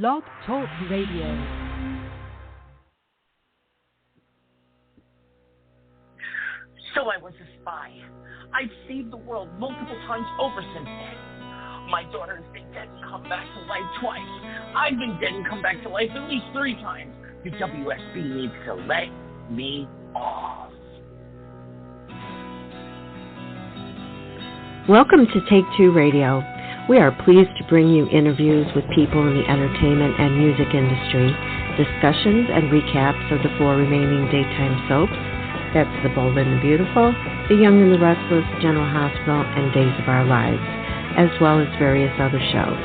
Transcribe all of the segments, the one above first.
Blog Talk Radio. So I was a spy. I've saved the world multiple times over since then. My daughter has been dead and come back to life twice. I've been dead and come back to life at least 3 times. The WSB needs to let me off. Welcome to Take 2 Radio. We are pleased to bring you interviews with people in the entertainment and music industry, discussions and recaps of the 4 remaining daytime soaps. That's The Bold and the Beautiful, The Young and the Restless, General Hospital, and Days of Our Lives, as well as various other shows.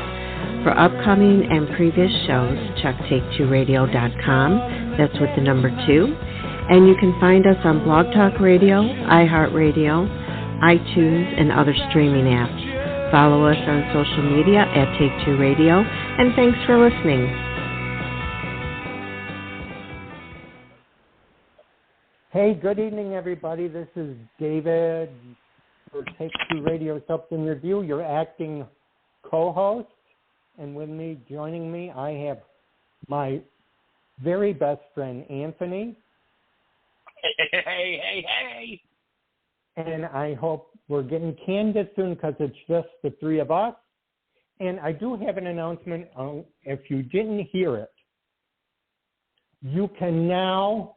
For upcoming and previous shows, check take2radio.com. That's with the number 2. And you can find us on Blog Talk Radio, iHeartRadio, iTunes, and other streaming apps. Follow us on social media at Take2 Radio, and thanks for listening. Hey, good evening, everybody. This is David for Take2 Radio Soaps in Review, your acting co-host. And with me, joining me, I have my very best friend, Anthony. Hey. And I hope we're getting Candace soon because it's just the 3 of us. And I do have an announcement. If you didn't hear it, you can now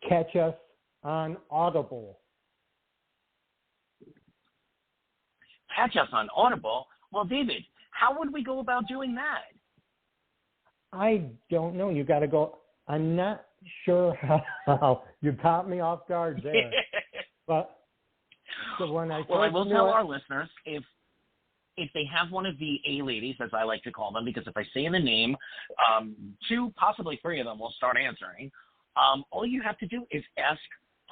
catch us on Audible. Catch us on Audible? Well, David, how would we go about doing that? I don't know. You got to go. I'm not sure how. You caught me off guard there. But so when I I will tell our listeners, if they have one of the A-ladies, as I like to call them, because if I say the name, 2, possibly 3 of them will start answering. All you have to do is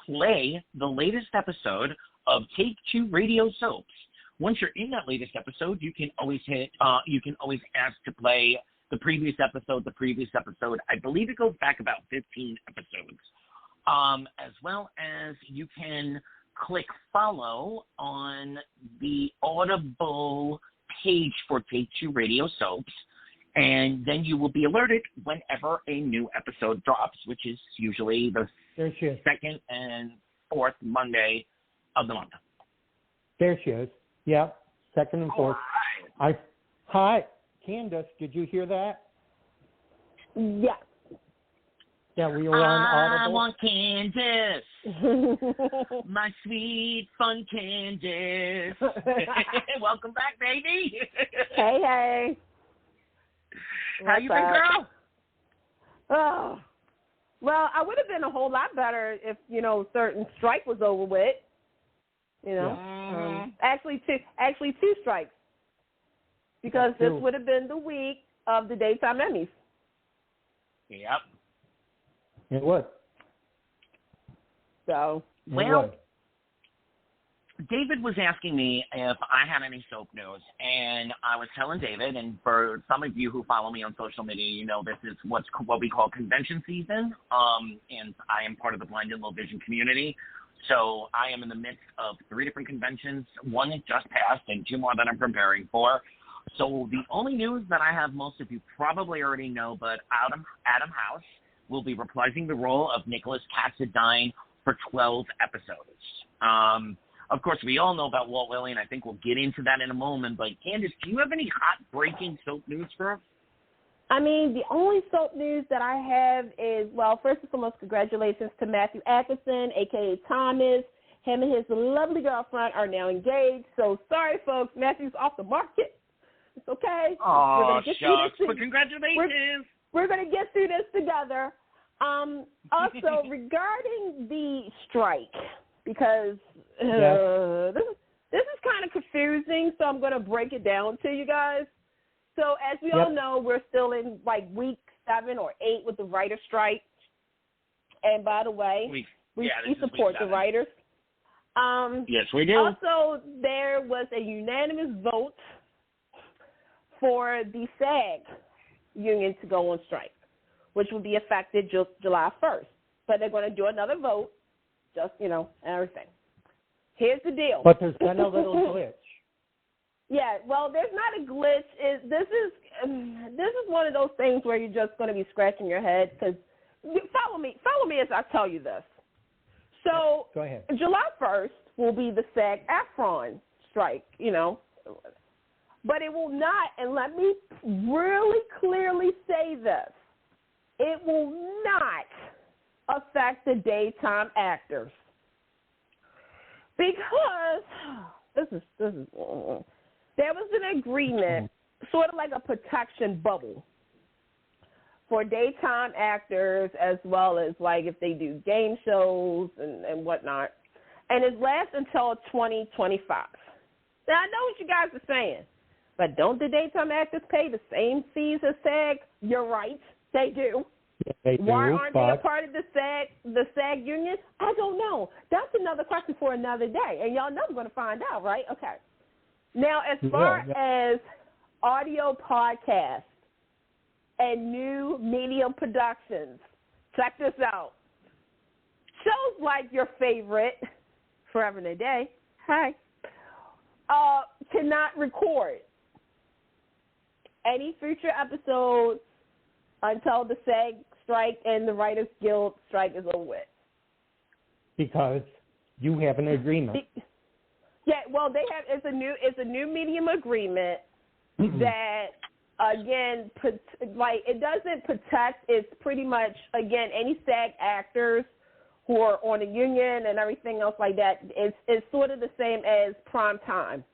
play the latest episode of Take 2 Radio Soaps. Once you're in that latest episode, you can always ask to play the previous episode. I believe it goes back about 15 episodes. As well as you can click follow on the Audible page for Take 2 Radio Soaps, and then you will be alerted whenever a new episode drops, which is usually the 2nd and 4th Monday of the month. There she is. Yep, 2nd and 4th. Right. Hi, Candace, did you hear that? Yes. Yeah, we were on Audible. I want Candace, my sweet, fun Candace. Welcome back, baby. Hey. How you been, girl? Oh, well, I would have been a whole lot better if, certain strike was over with. Actually, 2 strikes. Because this would have been the week of the daytime Emmys. Yep. It would. So, David was asking me if I had any soap news, and I was telling David, and for some of you who follow me on social media, this is what we call convention season, and I am part of the blind and low vision community. So I am in the midst of 3 different conventions. 1 that just passed, and 2 more that I'm preparing for. So the only news that I have, most of you probably already know, but Adam House will be reprising the role of Nicholas Cassadine for 12 episodes. Of course, we all know about Walt Willey, and I think we'll get into that in a moment. But, Candace, do you have any hot-breaking soap news for us? I mean, the only soap news that I have is, first and foremost, congratulations to Matthew Atkinson, a.k.a. Thomas. Him and his lovely girlfriend are now engaged. So, sorry, folks, Matthew's off the market. It's okay. Oh, shucks. But congratulations. We're going to get through this together. Also, regarding the strike, because this is kind of confusing, so I'm going to break it down to you guys. So as we all know, we're still in week 7 or 8 with the writer's strike. And by the way, we support the writers. Yes, we do. Also, there was a unanimous vote for the SAG union to go on strike, which will be effective July 1st. But they're going to do another vote, and everything. Here's the deal. But there's been a little glitch. Yeah, well, there's not a glitch. This one of those things where you're just going to be scratching your head because follow me as I tell you this. So go ahead. July 1st will be the SAG-AFTRA strike, but it will not, and let me really clearly say this, it will not affect the daytime actors because there was an agreement, sort of like a protection bubble for daytime actors as well as like if they do game shows and whatnot. And it lasts until 2025. Now, I know what you guys are saying, but don't the daytime actors pay the same fees as SAG? You're right, they do. Yeah, they do. Why aren't they a part of the SAG union? I don't know. That's another question for another day, and y'all know I'm going to find out, right? Okay. Now, as far as audio podcasts and new media productions, check this out. Shows like your favorite, Forever and a Day, cannot record any future episodes until the SAG strike and the Writers Guild strike is over with. Because you have an agreement. Yeah, well, they have. It's a new medium agreement that, again, it doesn't protect. It's pretty much, again, any SAG actors who are on a union and everything else like that. It's sort of the same as prime time.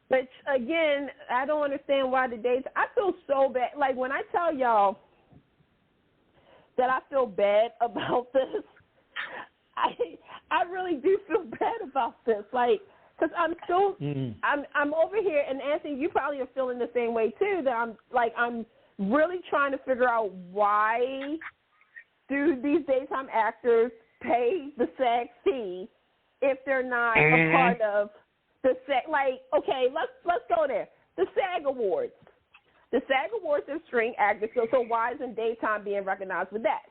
But again, I don't understand why the dates. I feel so bad. Like when I tell y'all that I feel bad about this, I really do feel bad about this. Like, because I'm so I'm over here, and Anthony, you probably are feeling the same way too. That I'm really trying to figure out why do these daytime actors pay the SAG fee if they're not a part of the SAG? Like, okay, let's go there. The SAG Awards. The SAG Awards are string actors, so why isn't daytime being recognized with that?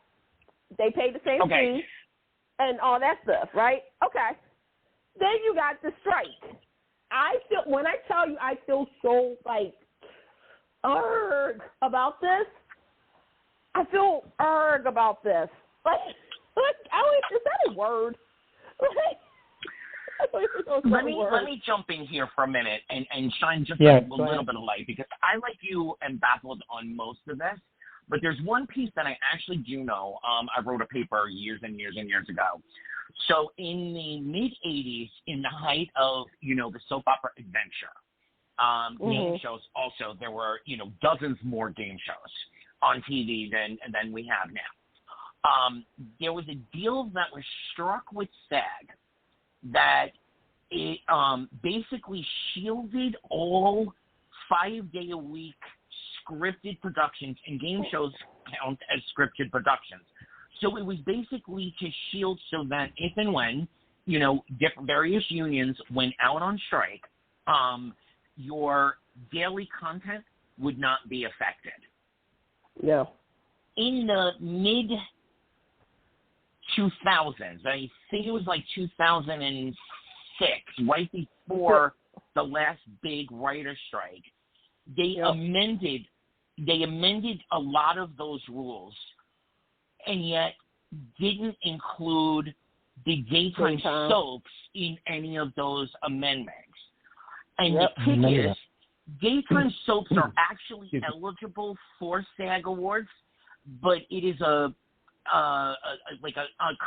They pay the same fee and all that stuff, right? Okay. Then you got the strike. When I tell you I feel so, like, about this, I feel about this. Like, is that a word? Let me jump in here for a minute and shine just a little bit of light, because I, like you, am baffled on most of this. But there's one piece that I actually do know. I wrote a paper years and years and years ago. So in the mid-'80s, in the height of, the soap opera adventure, game shows also, there were, dozens more game shows on TV than we have now. There was a deal that was struck with SAG that it basically shielded all 5-day-a-week scripted productions, and game shows count as scripted productions. So it was basically to shield so that if and when, different various unions went out on strike, your daily content would not be affected. Yeah. In the mid-2000s, I think it was like 2006, right before the last big writer's strike, they amended a lot of those rules, and yet didn't include the daytime soaps in any of those amendments. And the kick is, daytime soaps are actually eligible for SAG Awards, but it is a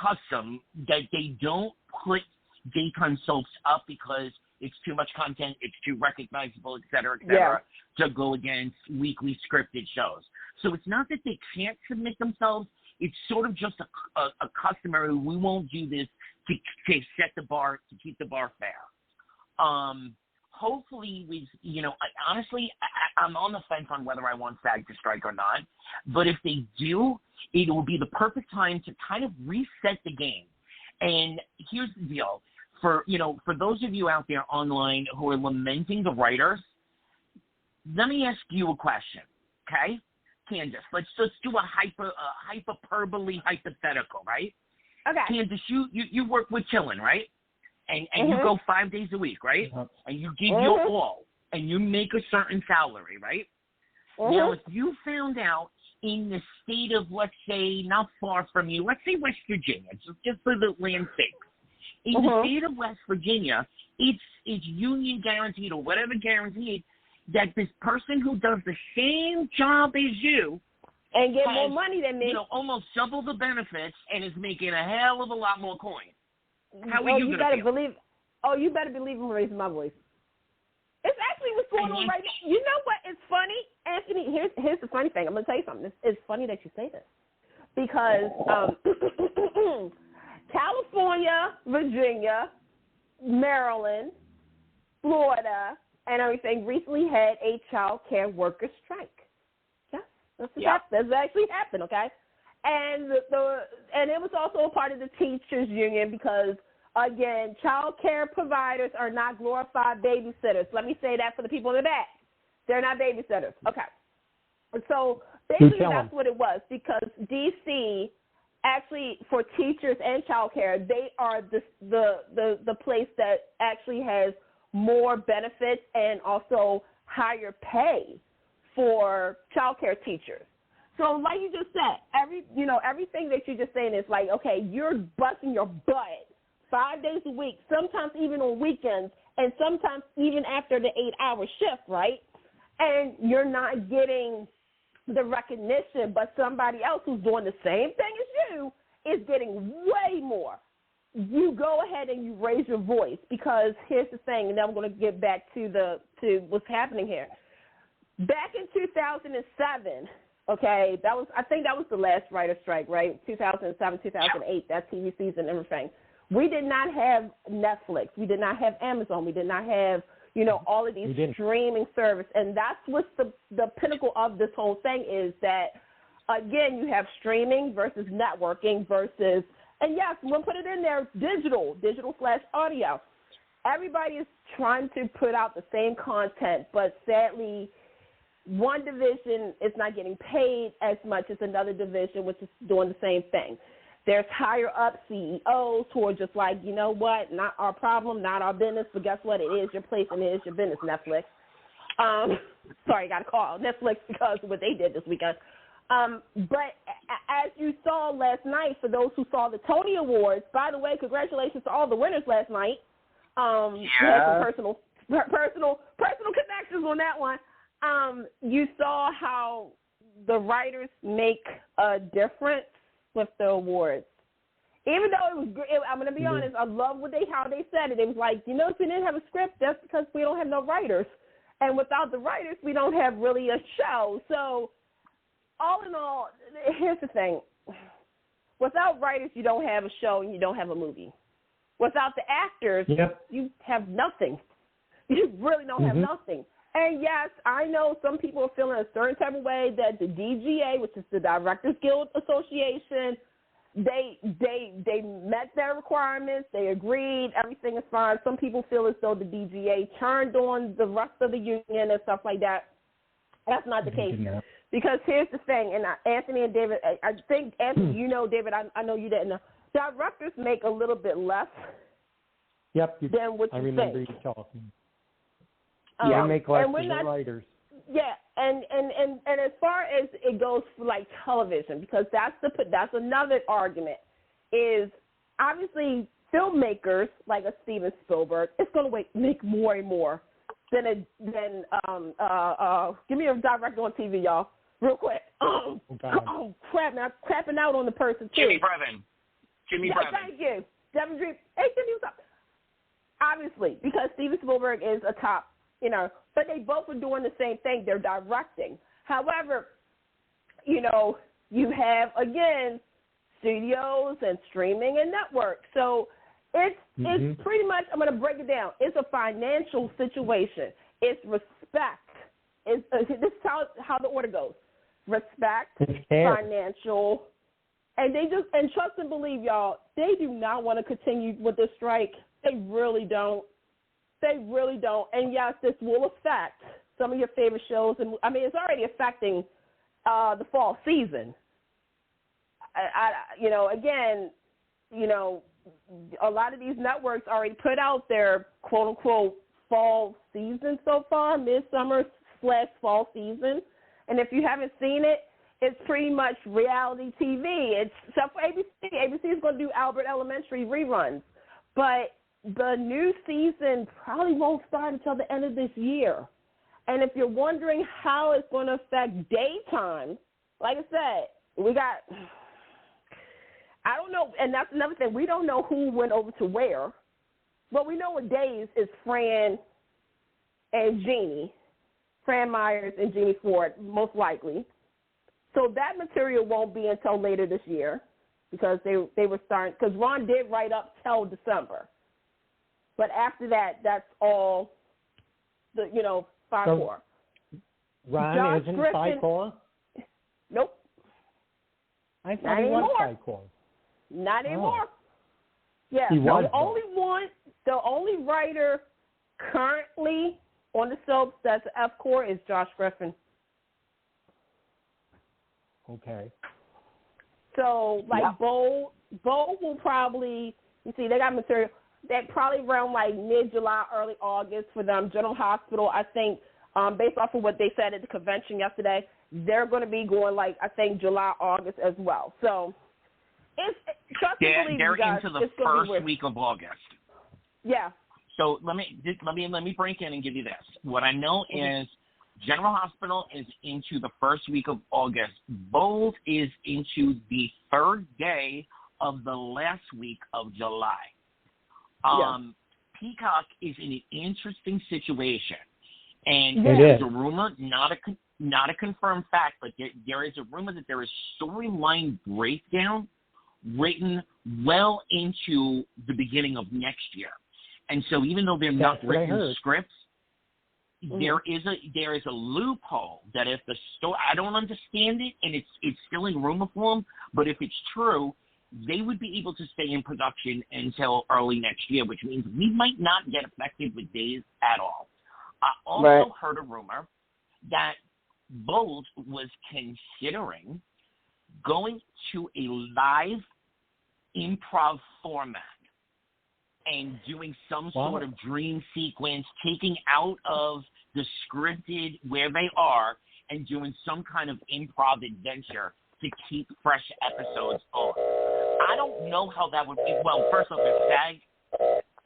custom that they don't put daytime soaps up because it's too much content, it's too recognizable, et cetera, to go against weekly scripted shows. So it's not that they can't submit themselves. It's sort of just a customary, we won't do this to set the bar, to keep the bar fair. Hopefully, honestly, I'm on the fence on whether I want SAG to strike or not. But if they do, it will be the perfect time to kind of reset the game. And here's the deal. For those of you out there online who are lamenting the writers, let me ask you a question, okay? Candace, let's do a hyperbole hypothetical, right? Okay. Candace, you work with Chillin', right? And you go 5 days a week, right? And you give your all, and you make a certain salary, right? Now, if you found out in the state of, let's say, not far from you, let's say West Virginia, just for the land's sake, in the state of West Virginia, it's union guaranteed or whatever guaranteed that this person who does the same job as you and get more money than me, almost double the benefits and is making a hell of a lot more coin. How are you going to feel? You better believe I'm raising my voice. It's actually what's going on right now. You know what? It's funny, Anthony. Here's the funny thing. I'm going to tell you something. It's funny that you say this because California, Virginia, Maryland, Florida, and everything recently had a child care workers strike. Yeah, that's actually happened. Okay, and and it was also a part of the teachers union because, again, child care providers are not glorified babysitters. Let me say that for the people in the back. They're not babysitters. Okay. So basically that's what it was because D.C. actually, for teachers and child care, they are the place that actually has more benefits and also higher pay for child care teachers. So like you just said, everything that you're just saying is like, okay, you're busting your butt 5 days a week, sometimes even on weekends, and sometimes even after the 8-hour shift, right? And you're not getting the recognition, but somebody else who's doing the same thing as you is getting way more. You go ahead and you raise your voice because here's the thing, and then I'm going to get back to what's happening here. Back in 2007, okay, I think that was the last writer strike, right? 2007, 2008, that TV season and everything. We did not have Netflix. We did not have Amazon. We did not have, all of these streaming service. And that's what's the pinnacle of this whole thing is that, again, you have streaming versus networking versus, and yes, we'll put it in there, digital/audio. Everybody is trying to put out the same content, but sadly, one division is not getting paid as much as another division, which is doing the same thing. There's higher up CEOs who are just like, you know what, not our problem, not our business, but guess what? It is your place and it is your business, Netflix. Sorry, I got a call. Netflix because of what they did this weekend. But as you saw last night, for those who saw the Tony Awards, by the way, congratulations to all the winners last night. We had some personal connections on that one. You saw how the writers make a difference with the awards. Even though it was great, I'm going to be honest, I love how they said it. It was like, if we didn't have a script, that's because we don't have no writers. And without the writers, we don't have really a show. So all in all, here's the thing. Without writers, you don't have a show and you don't have a movie. Without the actors, you have nothing. You really don't have nothing. And yes, I know some people are feeling a certain type of way that the DGA, which is the Directors Guild Association, they met their requirements. They agreed. Everything is fine. Some people feel as though the DGA turned on the rest of the union and stuff like that. That's not the case. Because here's the thing, and Anthony and David, I think, Anthony, David, I know you didn't know. Directors make a little bit less than what you think. I remember you talking. They make less than the writers. Yeah, and as far as it goes for like television, because that's another argument, is obviously filmmakers like a Steven Spielberg is going to make more and more than give me a director on TV, y'all, real quick. Crapping out on the person too. Jimmy Brevin. Thank you, Devin Drew. Hey, Jimmy, what's up? Obviously, because Steven Spielberg is a top. But they both are doing the same thing. They're directing. However, you have, again, studios and streaming and networks. So it's pretty much, I'm going to break it down. It's a financial situation. It's respect. This is how the order goes. Respect, financial, and and trust and believe, y'all, they do not want to continue with this strike. They really don't. They really don't. And, yes, this will affect some of your favorite shows. And it's already affecting the fall season. Again, a lot of these networks already put out their quote-unquote fall season so far, midsummer/fall season. And if you haven't seen it, it's pretty much reality TV. It's except for ABC. ABC is going to do Albert Elementary reruns. But the new season probably won't start until the end of this year. And if you're wondering how it's going to affect daytime, like I said, I don't know, and that's another thing. We don't know who went over to where, but we know what days is Fran and Jeannie, Fran Myers and Jeannie Ford, most likely. So that material won't be until later this year because they were starting, because Ron did write up till December. But after that, that's all the, 5-4. Ron Josh isn't Griffin, 5-4? Nope. I thought he was 5-4. Not anymore. Yeah, he was, the only writer currently on the soaps that's F-Core is Josh Griffin. Okay. So, Bo will probably, they got material. That probably around mid-July, early August for them. General Hospital, I think, based off of what they said at the convention yesterday, they're going to be going July, August as well. So they're guys, into the first week of August. Yeah. So let me break in and give you this. What I know is General Hospital is into the first week of August. Bold is into the third day of the last week of July. Peacock is in an interesting situation, and there's a rumor, not a confirmed fact, but there is a rumor that there is storyline breakdown written well into the beginning of next year. And so even though they're not written scripts, there is a loophole that if the story, I don't understand it, and it's still in rumor form, but if it's true, they would be able to stay in production until early next year, which means we might not get affected with days at all. I also heard a rumor that Bold was considering going to a live improv format and doing some sort of dream sequence, taking out of the scripted where they are and doing some kind of improv adventure to keep fresh episodes on. I don't know how that would be. Well, first off, it's SAG.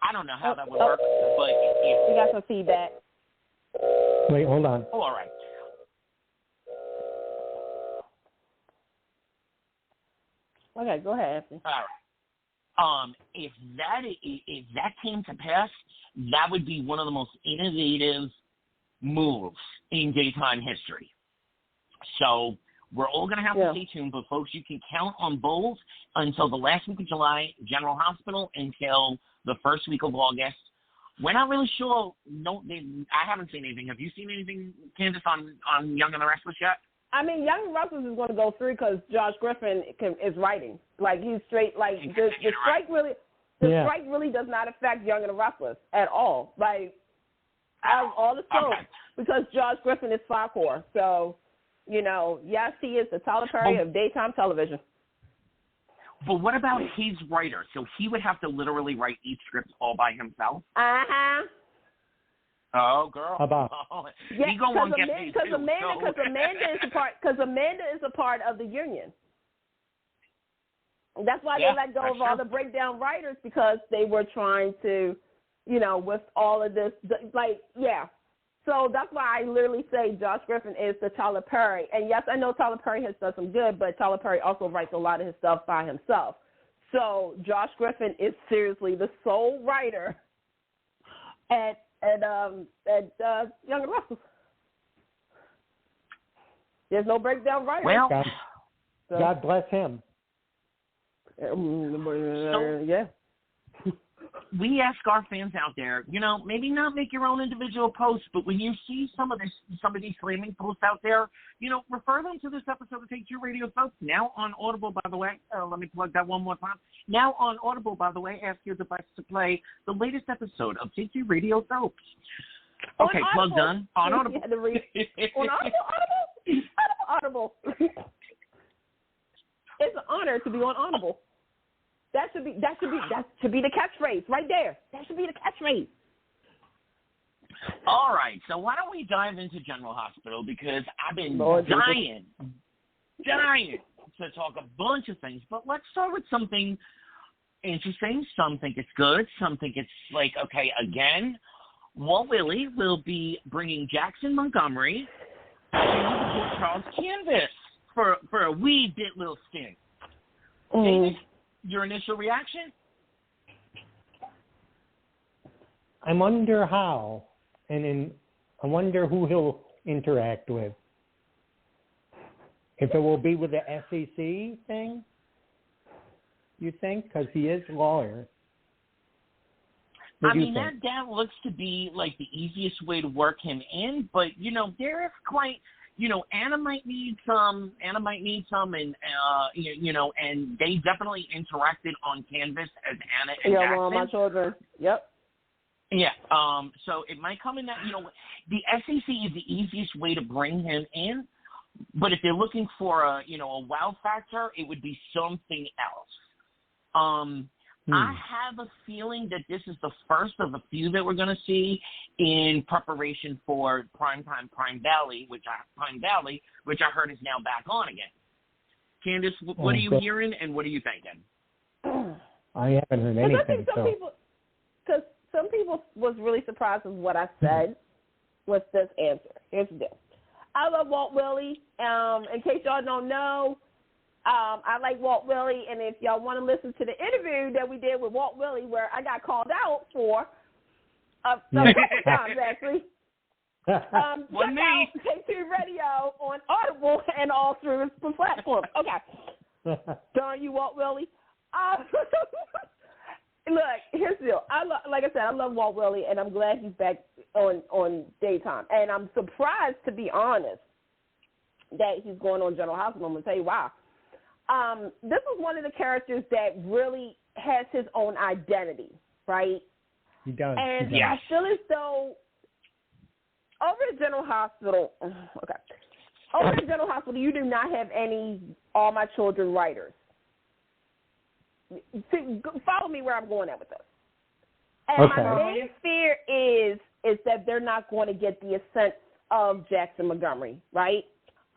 I don't know how that would work, but if we got some feedback. Wait, hold on. Oh, all right. Okay, go ahead, Anthony. All right. If that came to pass, that would be one of the most innovative moves in daytime history. So we're all going to have to stay tuned, but folks, you can count on Bold until the last week of July, General Hospital until the first week of August. We're not really sure. I haven't seen anything. Have you seen anything, Candace, on Young and the Restless yet? I mean, Young and Restless is going to go through because Josh Griffin is writing. He's straight. The strike really does not affect Young and the Restless at all. Out of all the soaps, because Josh Griffin is 5-4. So, yes, he is the Tyler Perry of daytime television. But what about his writer? So he would have to literally write each script all by himself? Uh-huh. Oh, girl. Yeah, he going to get paid because too. Amanda is a part of the union. That's why they let go of all the breakdown writers, because they were trying to, with all of this, So that's why I literally say Josh Griffin is the Tyler Perry. And yes, I know Tyler Perry has done some good, but Tyler Perry also writes a lot of his stuff by himself. So Josh Griffin is seriously the sole writer at Young and Restless. There's no breakdown writer. Well, God bless him. We ask our fans out there, maybe not make your own individual posts, but when you see some of these flaming posts out there, refer them to this episode of T2R Radio Soaps, now on Audible, by the way. Let me plug that one more time. Now on Audible, by the way, ask your device to play the latest episode of T2R Radio Soaps. Okay, plug done. On Audible. On Audible. It's an honor to be on Audible. That should be the catchphrase right there. That should be the catchphrase. All right, so why don't we dive into General Hospital, because I've been dying to talk a bunch of things, but let's start with something interesting. Some think it's good, some think it's like, okay, again, Walt Willey will be bringing Jackson Montgomery to the Port Charles canvas for a wee bit little stint. David, your initial reaction? I wonder how, and I wonder who he'll interact with. If it will be with the SEC thing, you think? Because he is a lawyer. I mean, that looks to be like the easiest way to work him in, but, you know, there is quite, you know, Anna might need some, and, you know, and they definitely interacted on canvas as Anna and Jackson. Yeah, well, my children, yep. Yeah, so it might come in that, you know, the SEC is the easiest way to bring him in, but if they're looking for a, you know, a wow factor, it would be something else. I have a feeling that this is the first of a few that we're going to see in preparation for Primetime Prime Valley, which I heard is now back on again. Candace, what are you hearing and what are you thinking? I haven't heard anything. I think some people was really surprised with what I said with this answer. Here's the deal. I love Walt Willey. In case y'all don't know, I like Walt Willey, and if y'all want to listen to the interview that we did with Walt Willey, where I got called out for a couple times actually, check out T2R Radio on Audible and all through the platforms. Okay, darn you, Walt Willey. Look, here's the deal. Like I said, I love Walt Willey, and I'm glad he's back on daytime. And I'm surprised, to be honest, that he's going on General Hospital. I'm going to tell you why. This is one of the characters that really has his own identity, right? He does. And I feel as though over at General Hospital, you do not have any All My Children writers. Follow me where I'm going at with this. And my main fear is that they're not going to get the essence of Jackson Montgomery, right?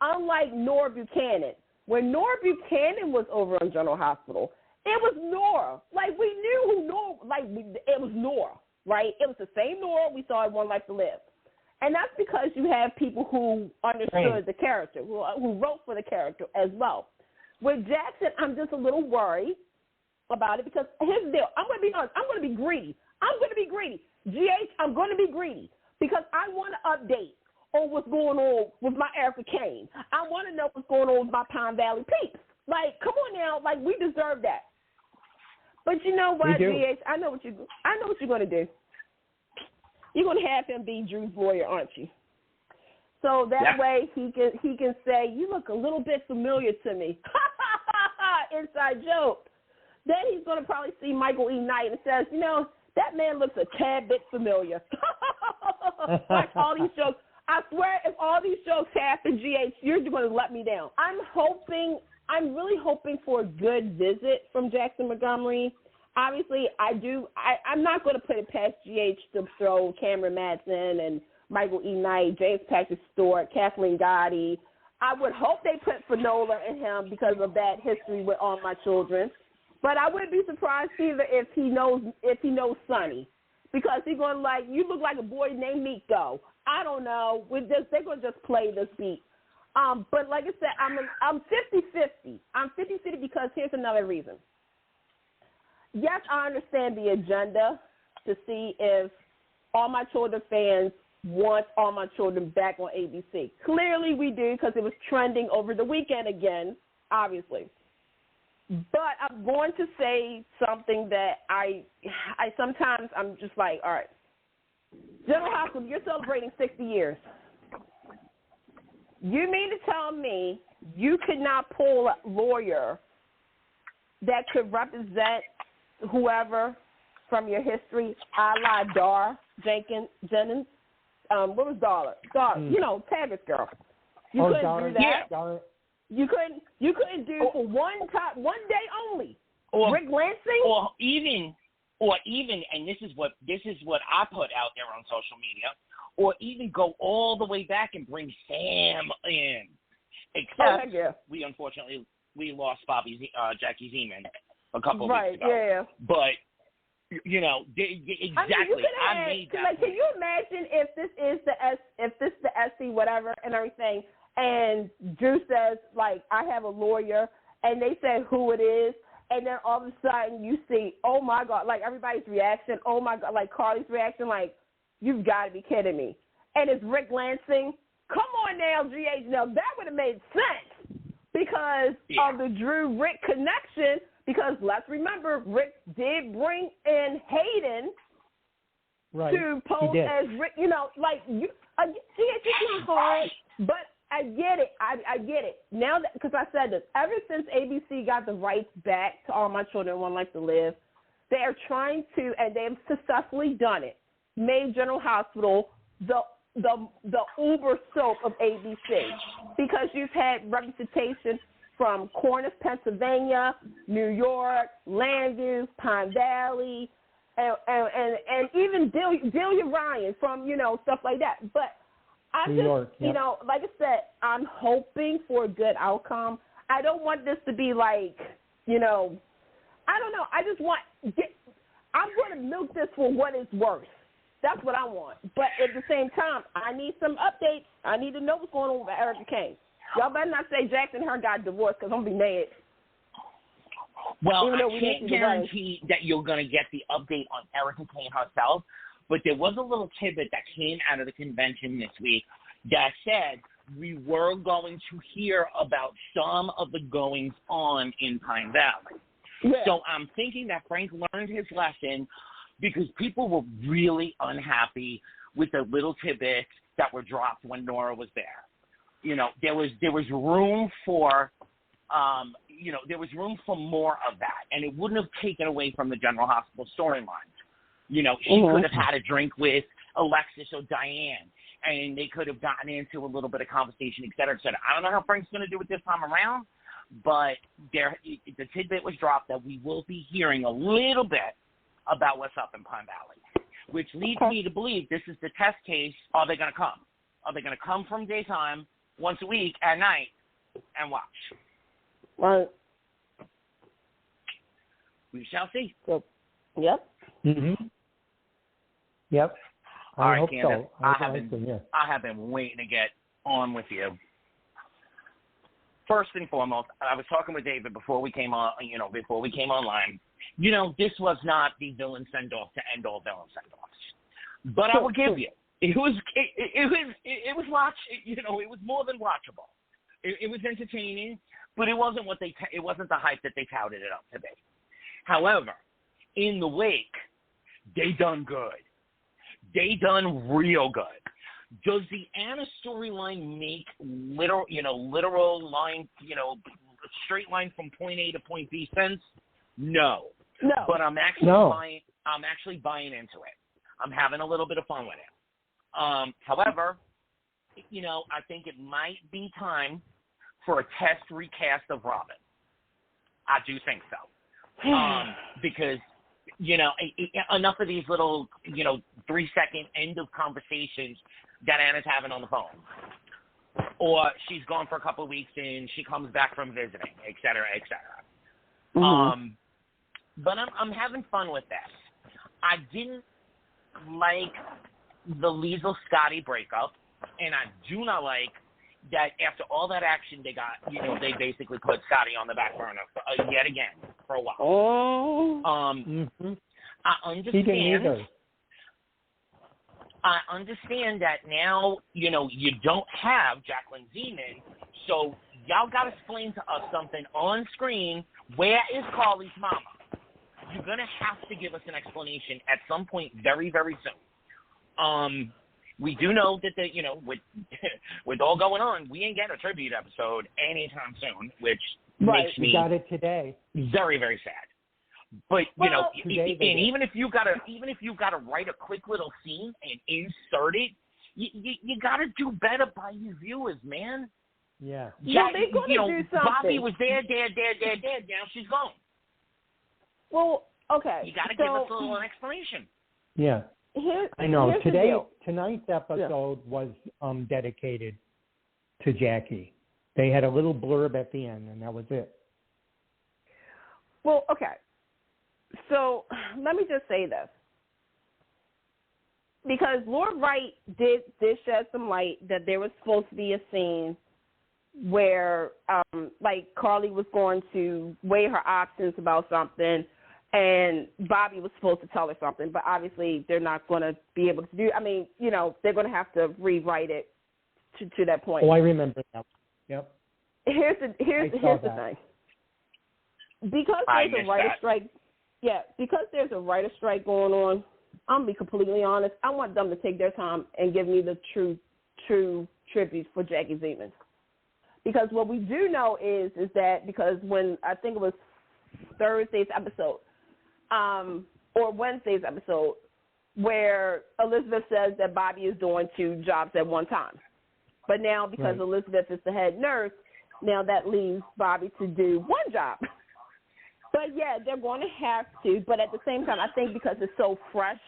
Unlike Nora Buchanan. When Nora Buchanan was over on General Hospital, it was Nora. Like, we knew who Nora, it was Nora, right? It was the same Nora we saw in One Life to Live. And that's because you have people who understood the character, who wrote for the character as well. With Jackson, I'm just a little worried about it because here's the deal. I'm going to be honest. I'm going to be greedy. GH, I'm going to be greedy because I want to update on what's going on with my Erica Kane. I want to know what's going on with my Pine Valley peeps. Like, come on now. Like, we deserve that. But you know what, GH? I know what you're going to do. You're going to have him be Drew's lawyer, aren't you? So that way he can say, you look a little bit familiar to me. Inside joke. Then he's going to probably see Michael E. Knight and says, you know, that man looks a tad bit familiar. Watch all these jokes. I swear if all these jokes happen, GH, you're going to let me down. I'm really hoping for a good visit from Jackson Montgomery. Obviously, I'm not going to put it past GH to throw Cameron Madsen and Michael E. Knight, James Patrick Stewart, Kathleen Gotti. I would hope they put Finola in him because of that history with All My Children. But I wouldn't be surprised either if he knows Sonny, because he's going to you look like a boy named Miko. I don't know. They're going to just play this beat. But like I said, I'm 50-50. I'm 50-50 because here's another reason. Yes, I understand the agenda to see if All My Children fans want All My Children back on ABC. Clearly we do because it was trending over the weekend again, obviously. But I'm going to say something that I sometimes I'm just like, all right, General Hospital, you're celebrating 60 years. You mean to tell me you could not pull a lawyer that could represent whoever from your history, a la Dar Jennings? What was Dar? You know, Taggart girl. You couldn't do that. Yeah. You couldn't do for one day only. Or Rick Lansing, or even, and this is what I put out there on social media, or even go all the way back and bring Sam in. Except we unfortunately lost Jackie Zeman a couple of weeks ago. Yeah. But exactly. I made that. Like, can you imagine if this is the SC whatever and everything, and Drew says, like, I have a lawyer, and they say who it is, and then all of a sudden you see, oh my God, like everybody's reaction, oh my God, like Carly's reaction, like, you've got to be kidding me. And it's Rick Lansing. Come on now, GH. Now, that would have made sense because of the Drew-Rick connection, because let's remember, Rick did bring in Hayden to pose as Rick. You know, like, GH is not hard, but I get it. I get it. Now, because I said this, ever since ABC got the rights back to All My Children Want Life to Live, they are trying to, and they have successfully done it, made General Hospital the Uber soap of ABC, because you've had representation from Cornish, Pennsylvania, New York, Landview, Pine Valley, and even Delia Ryan from, stuff like that. But I New York, like I said, I'm hoping for a good outcome. I don't want this to be like, I don't know. I just I'm going to milk this for what it's worth. That's what I want. But at the same time, I need some updates. I need to know what's going on with Erica Kane. Y'all better not say Jackson and her got divorced, because I'm going to be mad. Well, I can't guarantee that you're going to get the update on Erica Kane herself, but there was a little tidbit that came out of the convention this week that said we were going to hear about some of the goings-on in Pine Valley. Yeah. So I'm thinking that Frank learned his lesson, because people were really unhappy with the little tidbits that were dropped when Nora was there. There was room for, there was room for more of that, and it wouldn't have taken away from the General Hospital storyline. She could have had a drink with Alexis or Diane, and they could have gotten into a little bit of conversation, et cetera, et cetera. I don't know how Frank's going to do it this time around, but the tidbit was dropped that we will be hearing a little bit about what's up in Pine Valley, which leads me to believe this is the test case. Are they going to come? Are they going to come from daytime once a week at night and watch? Right. We shall see. Yep. Mm-hmm. Yep. All right, hope Candace. so. I have been waiting to get on with you. First and foremost, I was talking with David before we came on. Before we came online. This was not the villain send-off to end all villain send-offs, but I will give you, it was watch. It was more than watchable. It was entertaining, but it wasn't it wasn't the hype that they touted it up to be. However, in the wake, they done good. They done real good. Does the Anna storyline make literal line, straight line from point A to point B sense? No. But I'm actually buying into it. I'm having a little bit of fun with it. However, I think it might be time for a test recast of Robin. I do think so. Because, enough of these little, 3-second end of conversations that Anna's having on the phone. Or she's gone for a couple of weeks and she comes back from visiting, et cetera, et cetera. Mm-hmm. But I'm having fun with this. I didn't like the Liesl-Scotty breakup, and I do not like that after all that action they got, they basically put Scotty on the back burner yet again for a while. Oh. I understand. I understand that now, you don't have Jacqueline Zeman, so y'all got to explain to us something on screen. Where is Carly's mama? You're going to have to give us an explanation at some point very, very soon. We do know that, with all going on, we ain't getting a tribute episode anytime soon, which makes me got it today. Very, very sad. But, even if you gotta write a quick little scene and insert it, you got to do better by your viewers, man. Yeah. Yeah, they're going to do something. Bobby was there. Now she's gone. Well, okay. You got to give us a little explanation. Yeah. I know. Here's the deal. Tonight's episode was dedicated to Jackie. They had a little blurb at the end, and that was it. Well, okay. So let me just say this. Because Lord Wright did shed some light that there was supposed to be a scene where, like, Carly was going to weigh her options about something, and Bobby was supposed to tell her something, but obviously they're not going to be able to do. I mean, you know, they're going to have to rewrite it to that point. Oh, I remember that. Yep. Here's the thing. Because there's a writer strike. Yeah, because there's a writer strike going on. I'm gonna be completely honest. I want them to take their time and give me the true tribute for Jackie Zeman. Because what we do know is that because when I think it was Thursday's episode, or Wednesday's episode, where Elizabeth says that Bobby is doing 2 jobs at one time. But now because Elizabeth is the head nurse, now that leaves Bobby to do 1 job. But, yeah, they're going to have to. But at the same time, I think because it's so fresh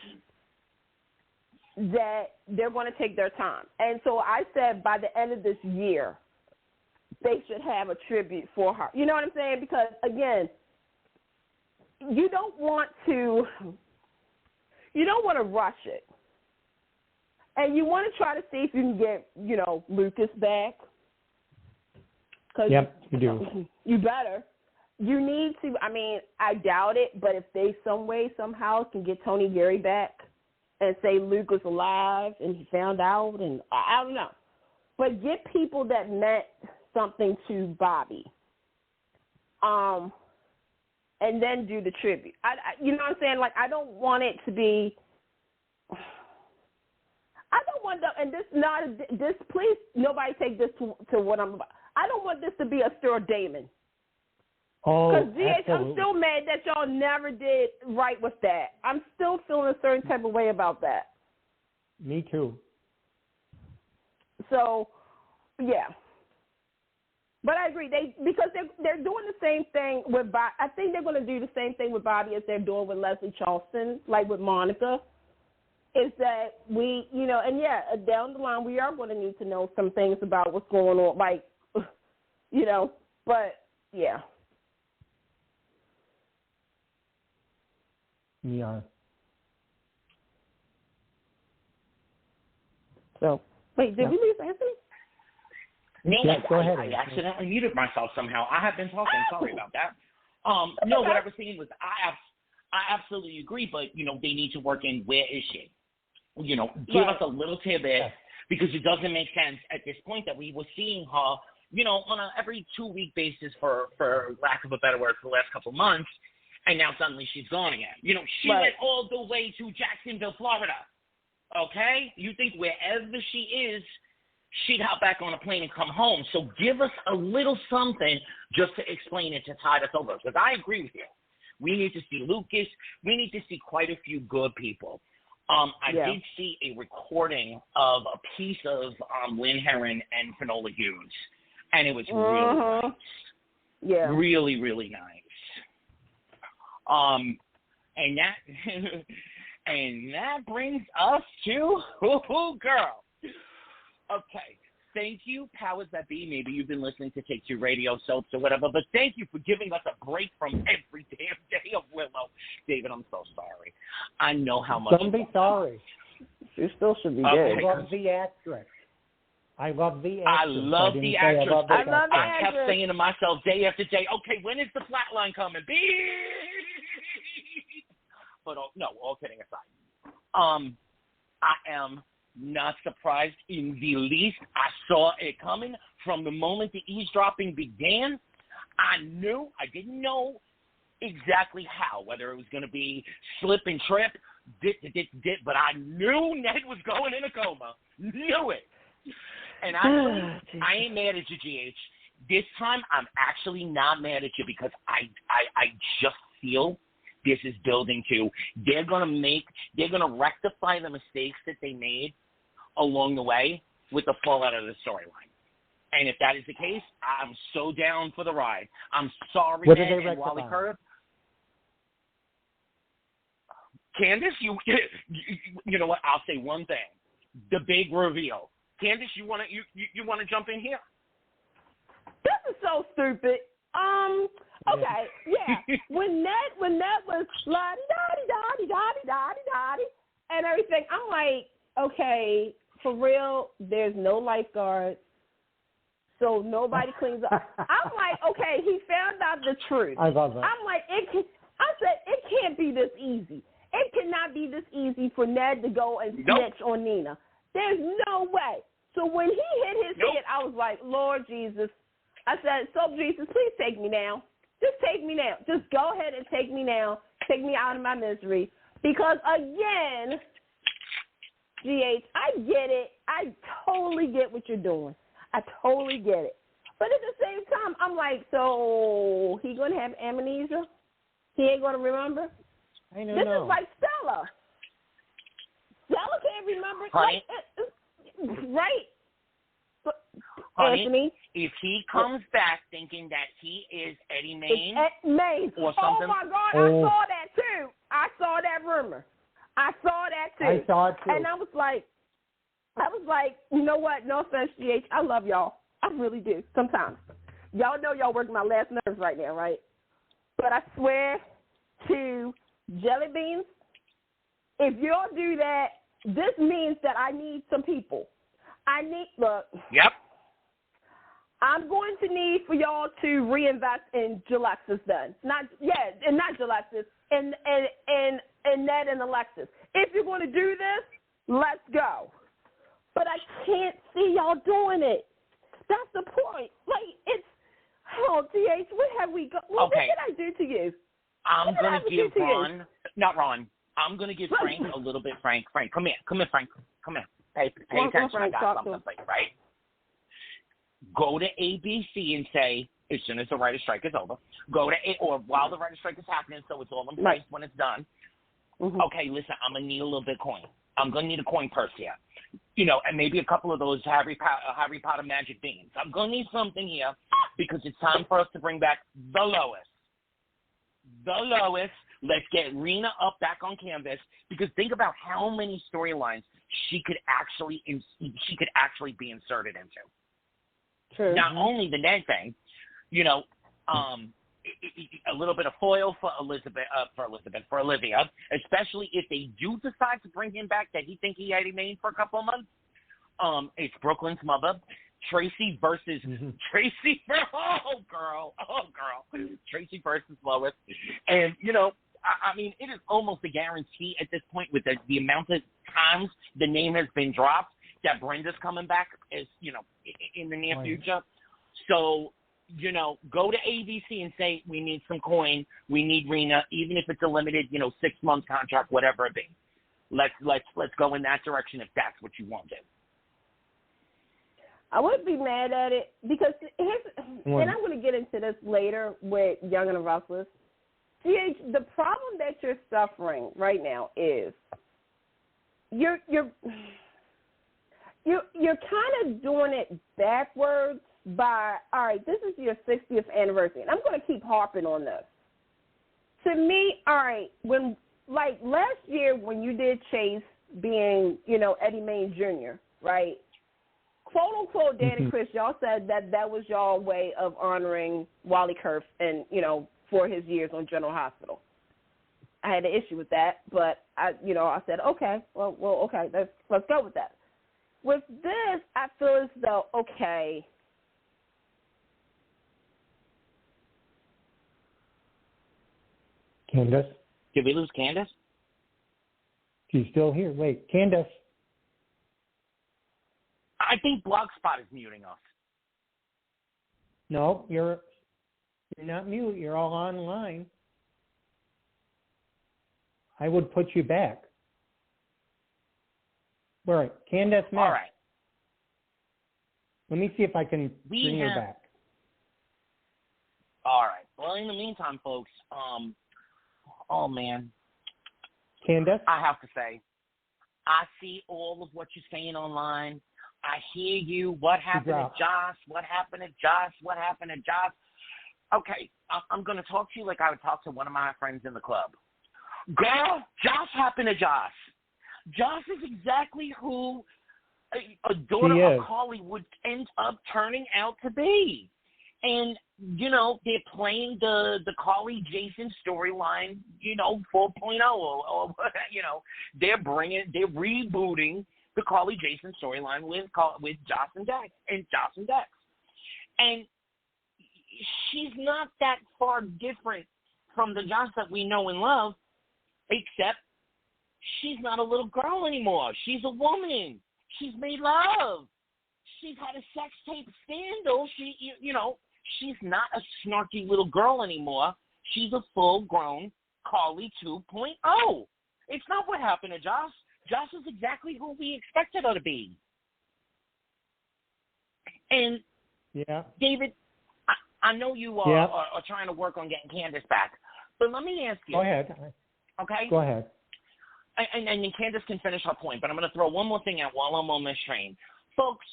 that they're going to take their time. And so I said by the end of this year, they should have a tribute for her. You know what I'm saying? Because, again, you don't want to rush it. And you want to try to see if you can get, you know, Lucas back. Yep, you do. You better. You need to, I mean, I doubt it, but if they some way, somehow can get Tony Gary back and say Luke was alive and he found out, and I don't know. But get people that meant something to Bobby. And then do the tribute. You know what I'm saying? Like, I don't want it to be, I don't want this, please, nobody take this to what I'm about. I don't want this to be a Stir Damon. Oh, because GH, absolutely. I'm still mad that y'all never did right with that. I'm still feeling a certain type of way about that. Me too. So, yeah. But I agree. Because they're doing the same thing with Bobby. I think they're going to do the same thing with Bobby as they're doing with Leslie Charleston, like with Monica. Is that we, you know, and yeah, down the line we are going to need to know some things about what's going on, like, you know, but yeah. Yeah. So, wait, did we lose Anthony? No, yes, go ahead. I accidentally muted myself somehow. I have been talking. Sorry about that. No, what I was saying was I absolutely agree, but, you know, they need to work in where is she? You know, give us a little tidbit because it doesn't make sense at this point that we were seeing her, you know, on a every 2-week basis for lack of a better word for the last couple of months. And now suddenly she's gone again. You know, she went all the way to Jacksonville, Florida. Okay? You think wherever she is, she'd hop back on a plane and come home. So give us a little something just to explain it, to tide us over. Because I agree with you. We need to see Lucas. We need to see quite a few good people. I did see a recording of a piece of Lynn Herron and Finola Hughes. And it was really nice. Yeah. Really, really nice. And that brings us to girl. Okay. Thank you, powers that be. Maybe you've been listening to Take 2 radio soaps or whatever, but thank you for giving us a break from every damn day of Willow. David, I'm so sorry. I know how much. Don't be sorry. You still should be good. I love the actress. I love the actress. I kept saying to myself day after day, okay, when is the flat line coming? Beep! But no, all kidding aside. I am not surprised in the least. I saw it coming from the moment the eavesdropping began. I didn't know exactly how, whether it was going to be slip and trip, dip, but I knew Ned was going in a coma. Knew it. And I ain't mad at you, GH. This time, I'm actually not mad at you because I just feel this is building to. They're gonna rectify the mistakes that they made along the way with the fallout of the storyline. And if that is the case, I'm so down for the ride. I'm sorry, what did Ned they and Wally rectify? Curb. Candace, you know what? I'll say one thing: the big reveal. Candace, you wanna jump in here? This is so stupid. Okay, yeah. When Ned was la di da di da di da di da di da and everything, I'm like, okay, for real. There's no lifeguards, so nobody cleans up. I'm like, okay, he found out the truth. I love that. I'm like, I said it can't be this easy. It cannot be this easy for Ned to go and snitch on Nina. There's no way. So when he hit his head, I was like, Lord Jesus. I said, so Jesus, please take me now. Just take me now. Just go ahead and take me now. Take me out of my misery. Because, again, GH, I get it. I totally get what you're doing. I totally get it. But at the same time, I'm like, so he going to have amnesia? He ain't going to remember? I don't know. This is like Stella. Stella can't remember. Honey, right? honey, Anthony, if he comes back thinking that he is Eddie Main or Oh something. my God, I saw that too. I saw that rumor. I saw that too. I saw it too. And I was like, you know what? No offense, GH. I love y'all. I really do. Sometimes. Y'all know y'all working my last nerves right now, right? But I swear to jelly beans, if y'all do that, this means that I need some people. Look. Yep. I'm going to need for y'all to reinvest in Jalexis then. Not Jalexis, and Ned and Alexis. If you're going to do this, let's go. But I can't see y'all doing it. That's the point. Like, it's, TH, what have we got? What did I do to you? I'm going to give Ron, not Ron, I'm going to give Frank a little bit. Frank, come here, Frank. Come here. Pay attention. I got something for you, right? Go to ABC and say, as soon as the writer's strike is over, or while the writer's strike is happening, so it's all in place when it's done. Mm-hmm. Okay, listen, I'm going to need a little bit of coin. I'm going to need a coin purse here. And maybe a couple of those Harry Potter magic beans. I'm going to need something here because it's time for us to bring back the Lois. Let's get Rena up back on canvas because think about how many storylines she could actually be inserted into. True. Not only the Ned thing, a little bit of foil for Olivia, especially if they do decide to bring him back that he think he had him for a couple of months. It's Brooklyn's mother, Tracy versus Tracy. Oh girl, Tracy versus Lois, and I mean, it is almost a guarantee at this point with the amount of times the name has been dropped that Brenda's coming back in the near future. So, go to ABC and say, we need some coin, we need Rena, even if it's a limited, 6-month contract, whatever it be. Let's go in that direction if that's what you want to do. I wouldn't be mad at it because and I'm going to get into this later with Young and the Restless. CH, the problem that you're suffering right now is you're kind of doing it backwards by, all right, this is your 60th anniversary, and I'm going to keep harping on this. To me, all right, when like last year when you did Chase being, Eddie Main Jr., right? Quote unquote, Dan and Chris, y'all said that was y'all way of honoring Wally Kurth and, for his years on General Hospital. I had an issue with that, but I said, okay, well, okay, let's go with that. With this, I feel as though, okay. Candace? Did we lose Candace? She's still here. Wait, Candace. I think Blogspot is muting us. No, you're not mute. You're all online. I would put you back. All right, Candace, Matt. All right. Let me see if I can bring you back. All right. Well, in the meantime, folks, oh, man. Candace? I have to say, I see all of what you're saying online. I hear you. What happened to Josh? What happened to Josh? What happened to Josh? Okay, I'm going to talk to you like I would talk to one of my friends in the club. Girl, Joss happened to Joss. Joss is exactly who a daughter of Carly would end up turning out to be. And, you know, they're playing the Carly Jason storyline, you know, 4.0 or you know, they're rebooting the Carly Jason storyline with Joss and Dex. And she's not that far different from the Joss that we know and love, except she's not a little girl anymore. She's a woman. She's made love. She's had a sex tape scandal. You know, she's not a snarky little girl anymore. She's a full-grown Carly 2.0. It's not what happened to Joss. Joss is exactly who we expected her to be. And, David, I know you are trying to work on getting Candace back, but let me ask you. Go ahead. Okay? Go ahead. And Candace can finish her point, but I'm going to throw one more thing out while I'm on this train. Folks,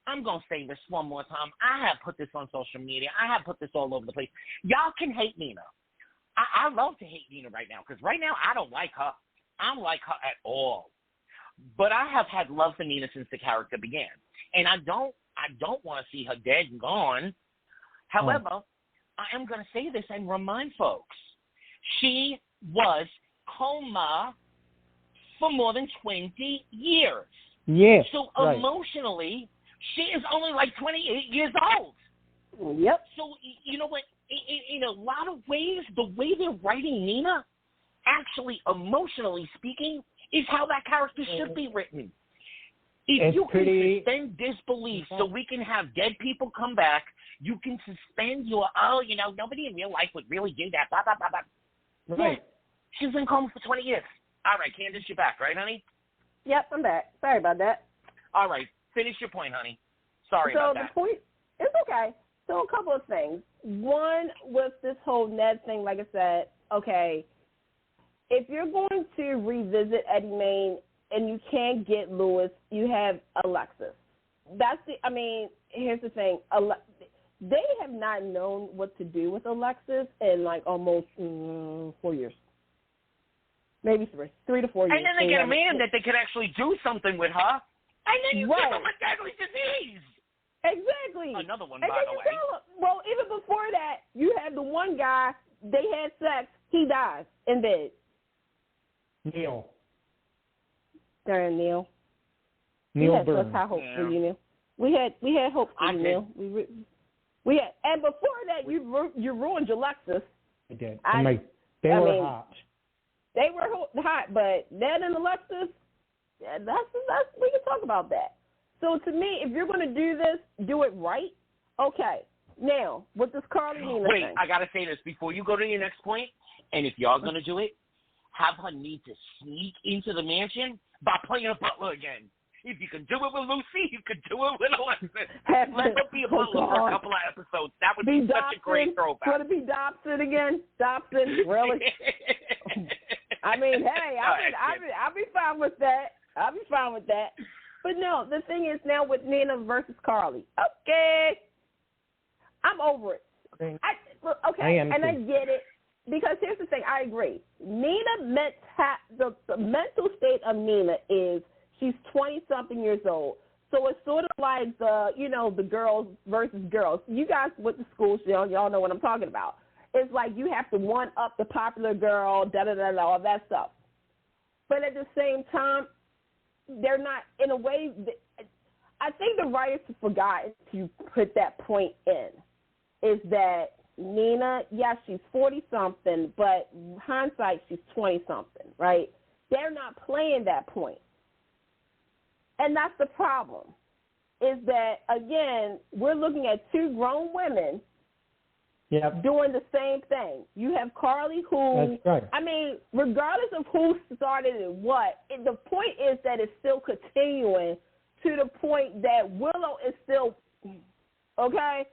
I'm going to say this one more time. I have put this on social media. I have put this all over the place. Y'all can hate Nina. I love to hate Nina right now because right now I don't like her. I don't like her at all. But I have had love for Nina since the character began. And I don't want to see her dead and gone. However, I am going to say this and remind folks. She was coma for more than 20 years. Yes. So emotionally, she is only like 28 years old. Yep. So, you know what? In a lot of ways, the way they're writing Nina, actually, emotionally speaking, is how that character should be written. If you can suspend disbelief so we can have dead people come back, you can suspend your, nobody in real life would really do that, blah, blah, blah, blah. Right. Yeah. She's been coma for 20 years. All right, Candace, you're back, right, honey? Yep, I'm back. Sorry about that. All right, finish your point, honey. Sorry about that. So the point, it's okay. So a couple of things. One, with this whole Ned thing, like I said, okay, if you're going to revisit Eddie Main and you can't get Lewis, you have Alexis. Here's the thing. They have not known what to do with Alexis in like almost 4 years. Maybe 3 to 4 years. And then they get a man that they could actually do something with her, and then you give them a deadly disease. Exactly. Another one, and by the way. Well, even before that, you have the one guy, they had sex, he dies in bed. Neil. Darn Neil. Neil Burns. We had such high hopes for you, Neil. We had hopes for you, Neil. We had, and before that, you ruined your Lexus. I did. They were hot. They were hot, but Ned and Alexis, that's we can talk about that. So to me, if you're going to do this, do it right. Okay. Now, with this Carly Nina thing. thing. I got to say this before you go to your next point, and if y'all going to do it, have her need to sneak into the mansion by playing a butler again. If you can do it with Lucy, you can do it with Alexis. Let her be a butler for a couple of episodes. That would be such a great throwback. Would it be Dobson again? Dobson, really? Hey, I'll be fine with that. I'll be fine with that. But no, the thing is now with Nina versus Carly. Okay. I'm over it. I get it. Because here's the thing, I agree. Nina the mental state of Nina is she's 20-something years old. So it's sort of like the girls versus girls. You guys went to school, so y'all know what I'm talking about. It's like you have to one-up the popular girl, da-da-da-da, all that stuff. But at the same time, they're not, in a way, I think the writers forgot to put that point in, is that Nina, yes, she's 40-something, but hindsight, she's 20-something, right? They're not playing that point. And that's the problem, is that, again, we're looking at two grown women doing the same thing. You have Carly who, that's right. Regardless of who started it what, the point is that it's still continuing to the point that Willow is still, okay,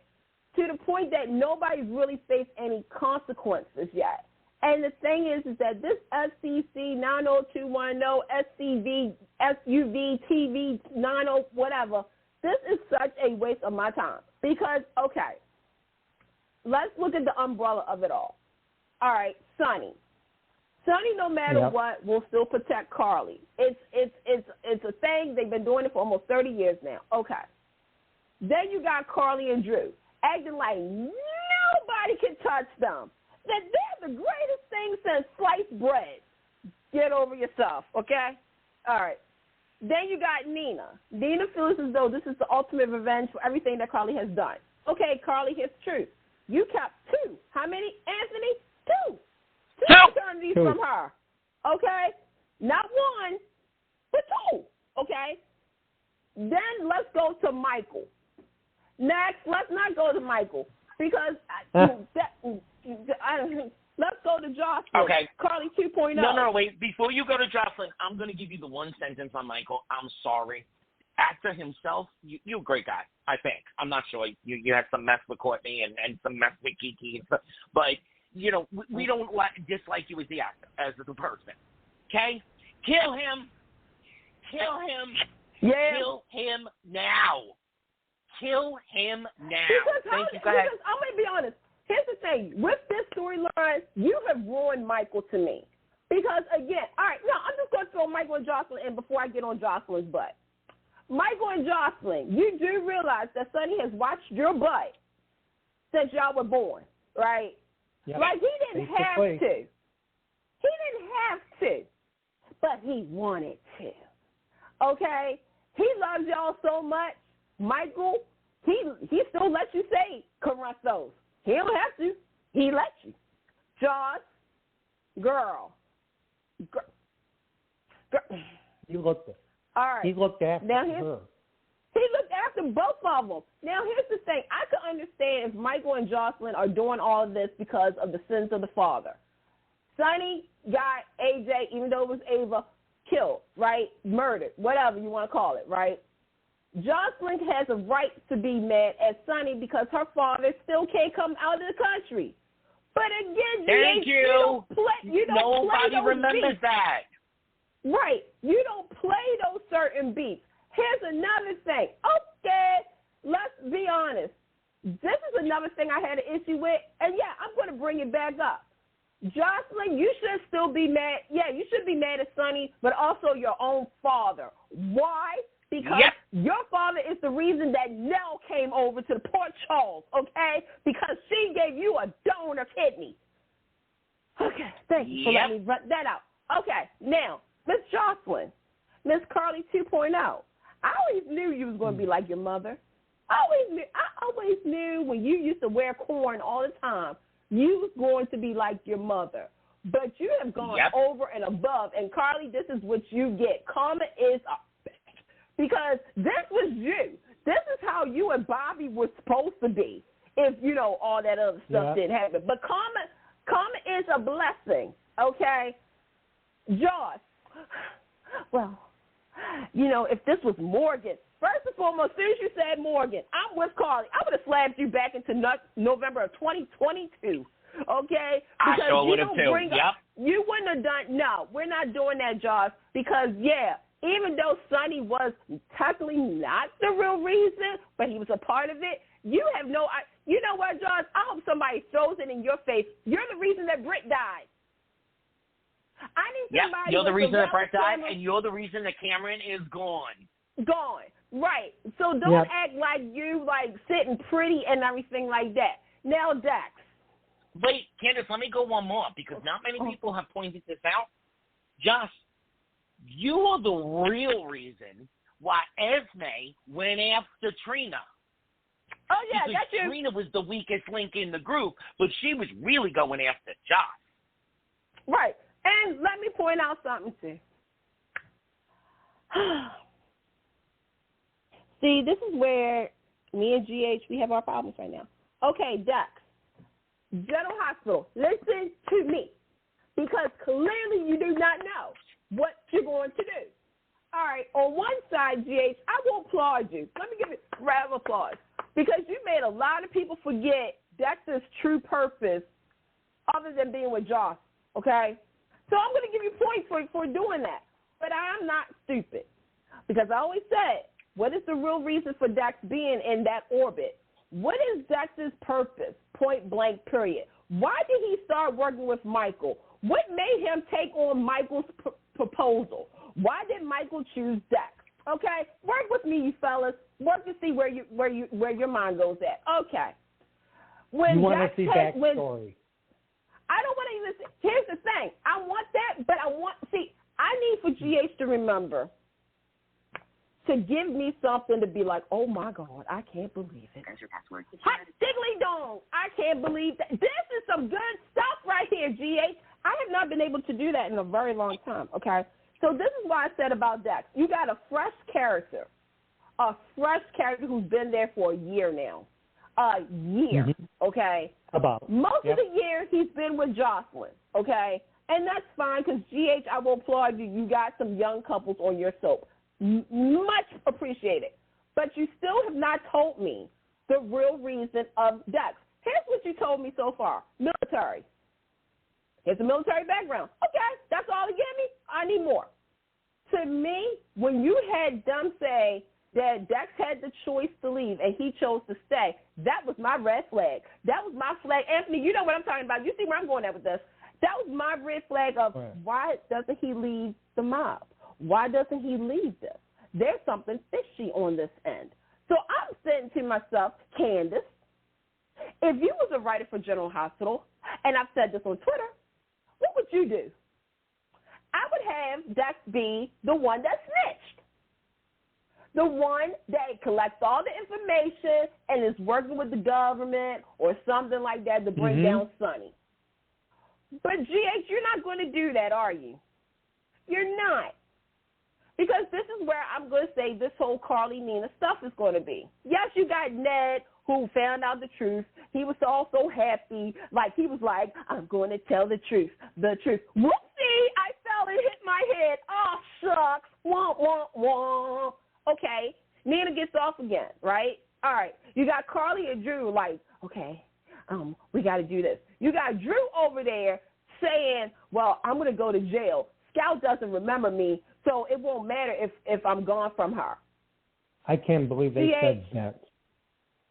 to the point that nobody's really faced any consequences yet. And the thing is that this SCC 90210, SCV, SUV, TV 90, whatever, this is such a waste of my time. Because, okay, let's look at the umbrella of it all. All right, Sonny. Sonny, no matter what, will still protect Carly. It's a thing. They've been doing it for almost 30 years now. Okay. Then you got Carly and Drew acting like nobody can touch them. That they're the greatest thing since sliced bread. Get over yourself, okay? All right. Then you got Nina. Nina feels as though this is the ultimate revenge for everything that Carly has done. Okay, Carly, here's the truth. You kept 2. How many, Anthony? 2. 2 fraternities from her. Okay? Not 1, but 2. Okay? Then let's go to Michael. Next, let's not go to Michael because let's go to Jocelyn. Okay. Carly 2.0. No, wait. Before you go to Jocelyn, I'm going to give you the one sentence on Michael. I'm sorry. Actor himself, you're a great guy, I think. I'm not sure. You had some mess with Courtney and some mess with Kiki. But, you know, we don't dislike you as the actor, as the person. Okay? Kill him. Kill him. Yeah. Kill him now. Kill him now. Because I'm going to be honest. Here's the thing. With this storyline, you have ruined Michael to me. Because, again, all right, no, I'm just going to throw Michael and Jocelyn in before I get on Jocelyn's butt. Michael and Jocelyn, you do realize that Sonny has watched your butt since y'all were born, right? Yep. Like, he didn't have to. He didn't have to, but he wanted to. Okay? He loves y'all so much. Michael, he still lets you say Carressos. He don't have to. He lets you. Joss, girl. You looked at. All right. He looked after her. He looked after both of them. Now, here's the thing. I could understand if Michael and Jocelyn are doing all of this because of the sins of the father. Sonny got AJ, even though it was Ava, killed, right? Murdered, whatever you want to call it, right? Jocelyn has a right to be mad at Sonny because her father still can't come out of the country. But again, thank you. You don't Nobody play those remembers beats. that. Right. You don't play those certain beats. Here's another thing. Okay, let's be honest. This is another thing I had an issue with. And, yeah, I'm going to bring it back up. Jocelyn, you should still be mad. Yeah, you should be mad at Sonny, but also your own father. Why? Because your father is the reason that Nell came over to the Port Charles, okay? Because she gave you a donor kidney. Okay, thank you for letting me run that out. Okay, now, Miss Jocelyn, Miss Carly 2.0. I always knew you was going to be like your mother. I always knew when you used to wear corn all the time, you was going to be like your mother. But you have gone over and above. And, Carly, this is what you get. Karma is a bitch. Because this was you. This is how you and Bobby were supposed to be if, you know, all that other stuff didn't happen. But karma is a blessing, okay? Joss, well, you know, if this was Morgan, first and foremost, as soon as you said Morgan, I'm with Carly. I would have slapped you back into November of 2022, okay? Because I sure would have too. You wouldn't have done, no, we're not doing that, Joss, because, even though Sonny was technically not the real reason, but he was a part of it, you have no, you know what, Joss? I hope somebody throws it in your face. You're the reason that Britt died. I need somebody. You're the reason that Brett died, and you're the reason that Cameron is gone. Gone, right. So don't act like you, like, sitting pretty and everything like that. Now, Dax. Wait, Candace, let me go one more, because not many people have pointed this out. Josh, you are the real reason why Esme went after Trina. Oh, yeah, because that's Trina was the weakest link in the group, but she was really going after Josh. Right. And let me point out something, too. See, this is where me and GH, we have our problems right now. Okay, Dax, General Hospital, listen to me, because clearly you do not know what you're going to do. All right, on one side, GH, I will applaud you. Let me give you a round of applause, because you made a lot of people forget Dexter's true purpose other than being with Joss, okay? So I'm going to give you points for doing that. But I'm not stupid, because I always said, what is the real reason for Dex being in that orbit? What is Dex's purpose, point blank, period? Why did he start working with Michael? What made him take on Michael's proposal? Why did Michael choose Dex? Okay, work with me, you fellas. Work to see where your mind goes at. Okay. When you want Dex to see backstory. I don't want to even see. Here's the thing. I want that, but I need for GH to remember to give me something to be like, oh, my God, I can't believe it. Enter password. Hot diggly dong. I can't believe that. This is some good stuff right here, GH. I have not been able to do that in a very long time, okay? So this is why I said about Dex. You got a fresh character who's been there for a year now. A year, okay? Most of the year he's been with Jocelyn, okay? And that's fine because, GH, I will applaud you. You got some young couples on your soap. Much appreciated. But you still have not told me the real reason of Dex. Here's what you told me so far. Military. Here's a military background. Okay, that's all you give me. I need more. To me, when you had them say that Dex had the choice to leave and he chose to stay, that was my red flag. That was my flag. Anthony, you know what I'm talking about. You see where I'm going at with this. That was my red flag of why doesn't he leave the mob? Why doesn't he leave this? There's something fishy on this end. So I'm saying to myself, Candace, if you was a writer for General Hospital, and I've said this on Twitter, what would you do? I would have Dex be the one that snitched. The one that collects all the information and is working with the government or something like that to bring down Sonny. But, GH, you're not going to do that, are you? You're not. Because this is where I'm going to say this whole Carly Nina stuff is going to be. Yes, you got Ned, who found out the truth. He was so happy. Like, he was like, I'm going to tell the truth. The truth. Whoopsie, I fell and hit my head. Oh, shucks. Wah, wah, wah. Okay, Nina gets off again, right? All right, you got Carly and Drew like, okay, we got to do this. You got Drew over there saying, well, I'm going to go to jail. Scout doesn't remember me, so it won't matter if I'm gone from her. I can't believe they said that.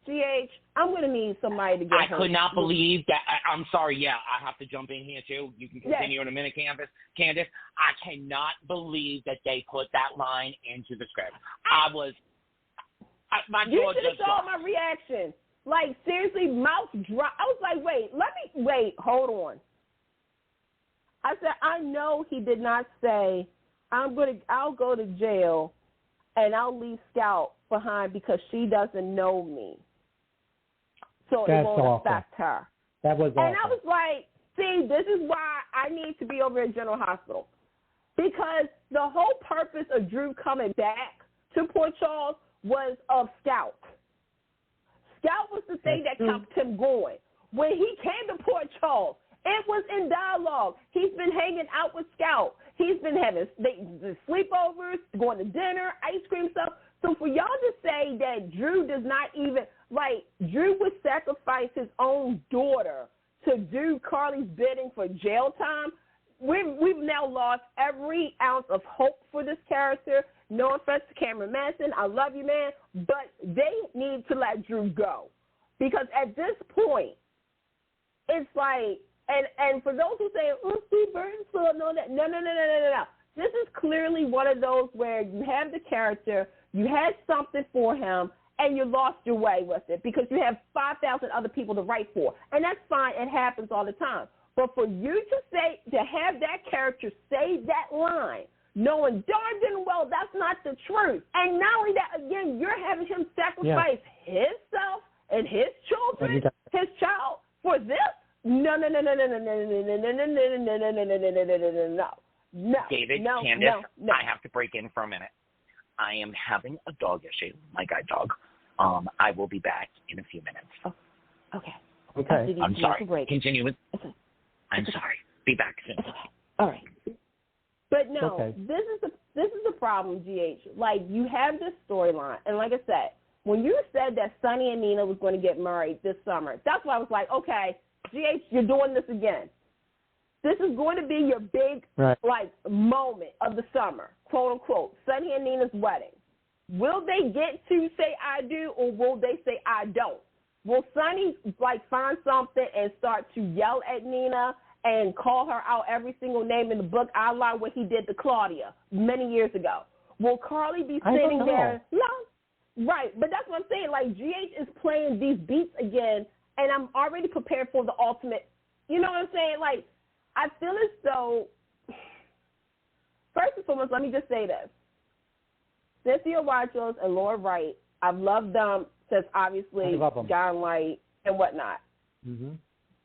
GH, I'm going to need somebody to get I could not believe that. I'm sorry, yeah, I have to jump in here, too. You can continue in a minute, Candace. I cannot believe that they put that line into the script. My you jaw should have just saw dropped. my reaction. Like, seriously, mouth drop. I was like, wait, hold on. I said, I know he did not say, I'll go to jail and I'll leave Scout behind because she doesn't know me. So That's it won't awful. affect her. That was awful. And I was like, see, this is why I need to be over at General Hospital. Because the whole purpose of Drew coming back to Port Charles was of Scout. Scout was the thing that kept him going. When he came to Port Charles, it was in dialogue. He's been hanging out with Scout. He's been having the sleepovers, going to dinner, ice cream stuff. So for y'all to say that Drew does not even, like, Drew would sacrifice his own daughter to do Carly's bidding for jail time, we've now lost every ounce of hope for this character. No offense to Cameron Manson. I love you, man. But they need to let Drew go. Because at this point, it's like, and for those who say, Steve Burton's still no. This is clearly one of those where you have the character, you had something for him, and you lost your way with it because you have 5,000 other people to write for. And that's fine. It happens all the time. But for you to have that character say that line, knowing darn good well that's not the truth. And not only that, again, you're having him sacrifice himself and his children, his child, for this? No. David, Candace, I have to break in for a minute. I am having a dog issue, my guide dog. I will be back in a few minutes. Oh, okay. I'm sorry. Continue with. I'm sorry. Be back soon. All right. But no, this is the problem, GH. Like, you have this storyline, and like I said, when you said that Sonny and Nina was going to get married this summer, that's why I was like, okay, GH, you're doing this again. This is going to be your big, moment of the summer, quote, unquote, Sonny and Nina's wedding. Will they get to say I do, or will they say I don't? Will Sonny, find something and start to yell at Nina and call her out every single name in the book, outline what he did to Claudia many years ago. Will Carly be sitting there? No. Right, but that's what I'm saying. Like, GH is playing these beats again, and I'm already prepared for the ultimate. You know what I'm saying? Like, I feel as though, first and foremost, let me just say this. Cynthia Watros and Laura Wright, I've loved them since obviously John Light and whatnot. Mm-hmm.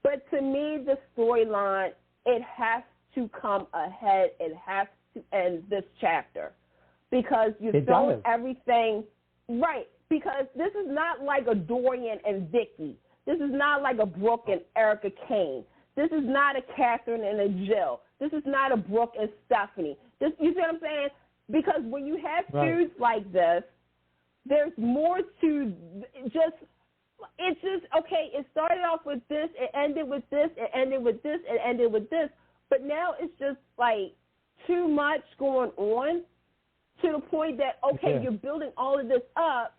But to me, the storyline, it has to come ahead. It has to end this chapter because you've thrown everything right. Because this is not like a Dorian and Vicky. This is not like a Brooke and Erica Kane. This is not a Catherine and a Jill. This is not a Brooke and Stephanie. You see what I'm saying? Because when you have feuds like this, there's more to just, it's just, okay, it started off with this, it ended with this, it ended with this, it ended with this, but now it's just like too much going on to the point that, okay, you're building all of this up,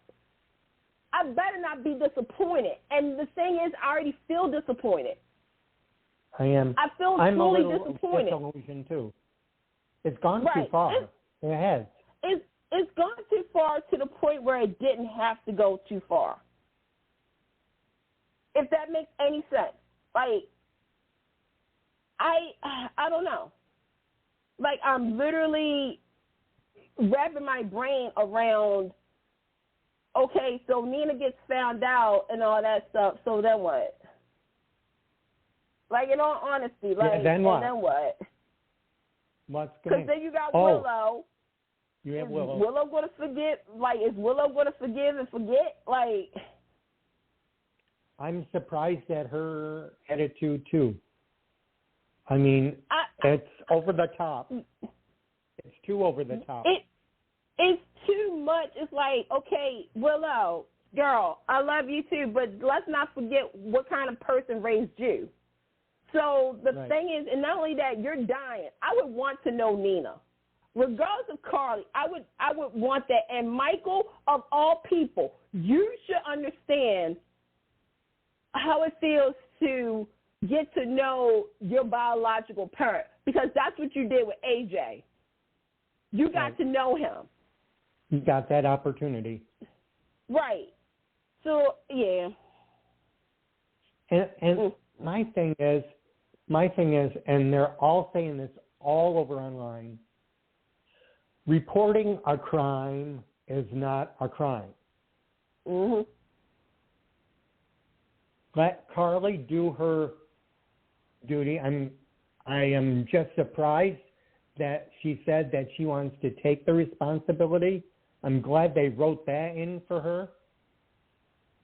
I better not be disappointed. And the thing is, I already feel disappointed. I feel truly disappointed. Disillusioned too. It's gone too far. It has. It's gone too far to the point where it didn't have to go too far. If that makes any sense. Like, I don't know. Like, I'm literally wrapping my brain around, okay, so Nina gets found out and all that stuff, so then what? Like, in all honesty, like, then what? And then what? Because then you got Willow. You have Willow. Is Willow going to forget? Like, is Willow going to forgive and forget? Like, I'm surprised at her attitude, too. I mean, it's over the top. It's too over the top. It's too much. It's like, okay, Willow, girl, I love you, too, but let's not forget what kind of person raised you. So the thing is, and not only that, you're dying. I would want to know Nina. Regardless of Carly, I would want that. And Michael, of all people, you should understand how it feels to get to know your biological parent, because that's what you did with AJ. You got to know him. You got that opportunity. Right. So, yeah. And my thing is, and they're all saying this all over online, reporting a crime is not a crime. Mm-hmm. Let Carly do her duty. I am just surprised that she said that she wants to take the responsibility. I'm glad they wrote that in for her.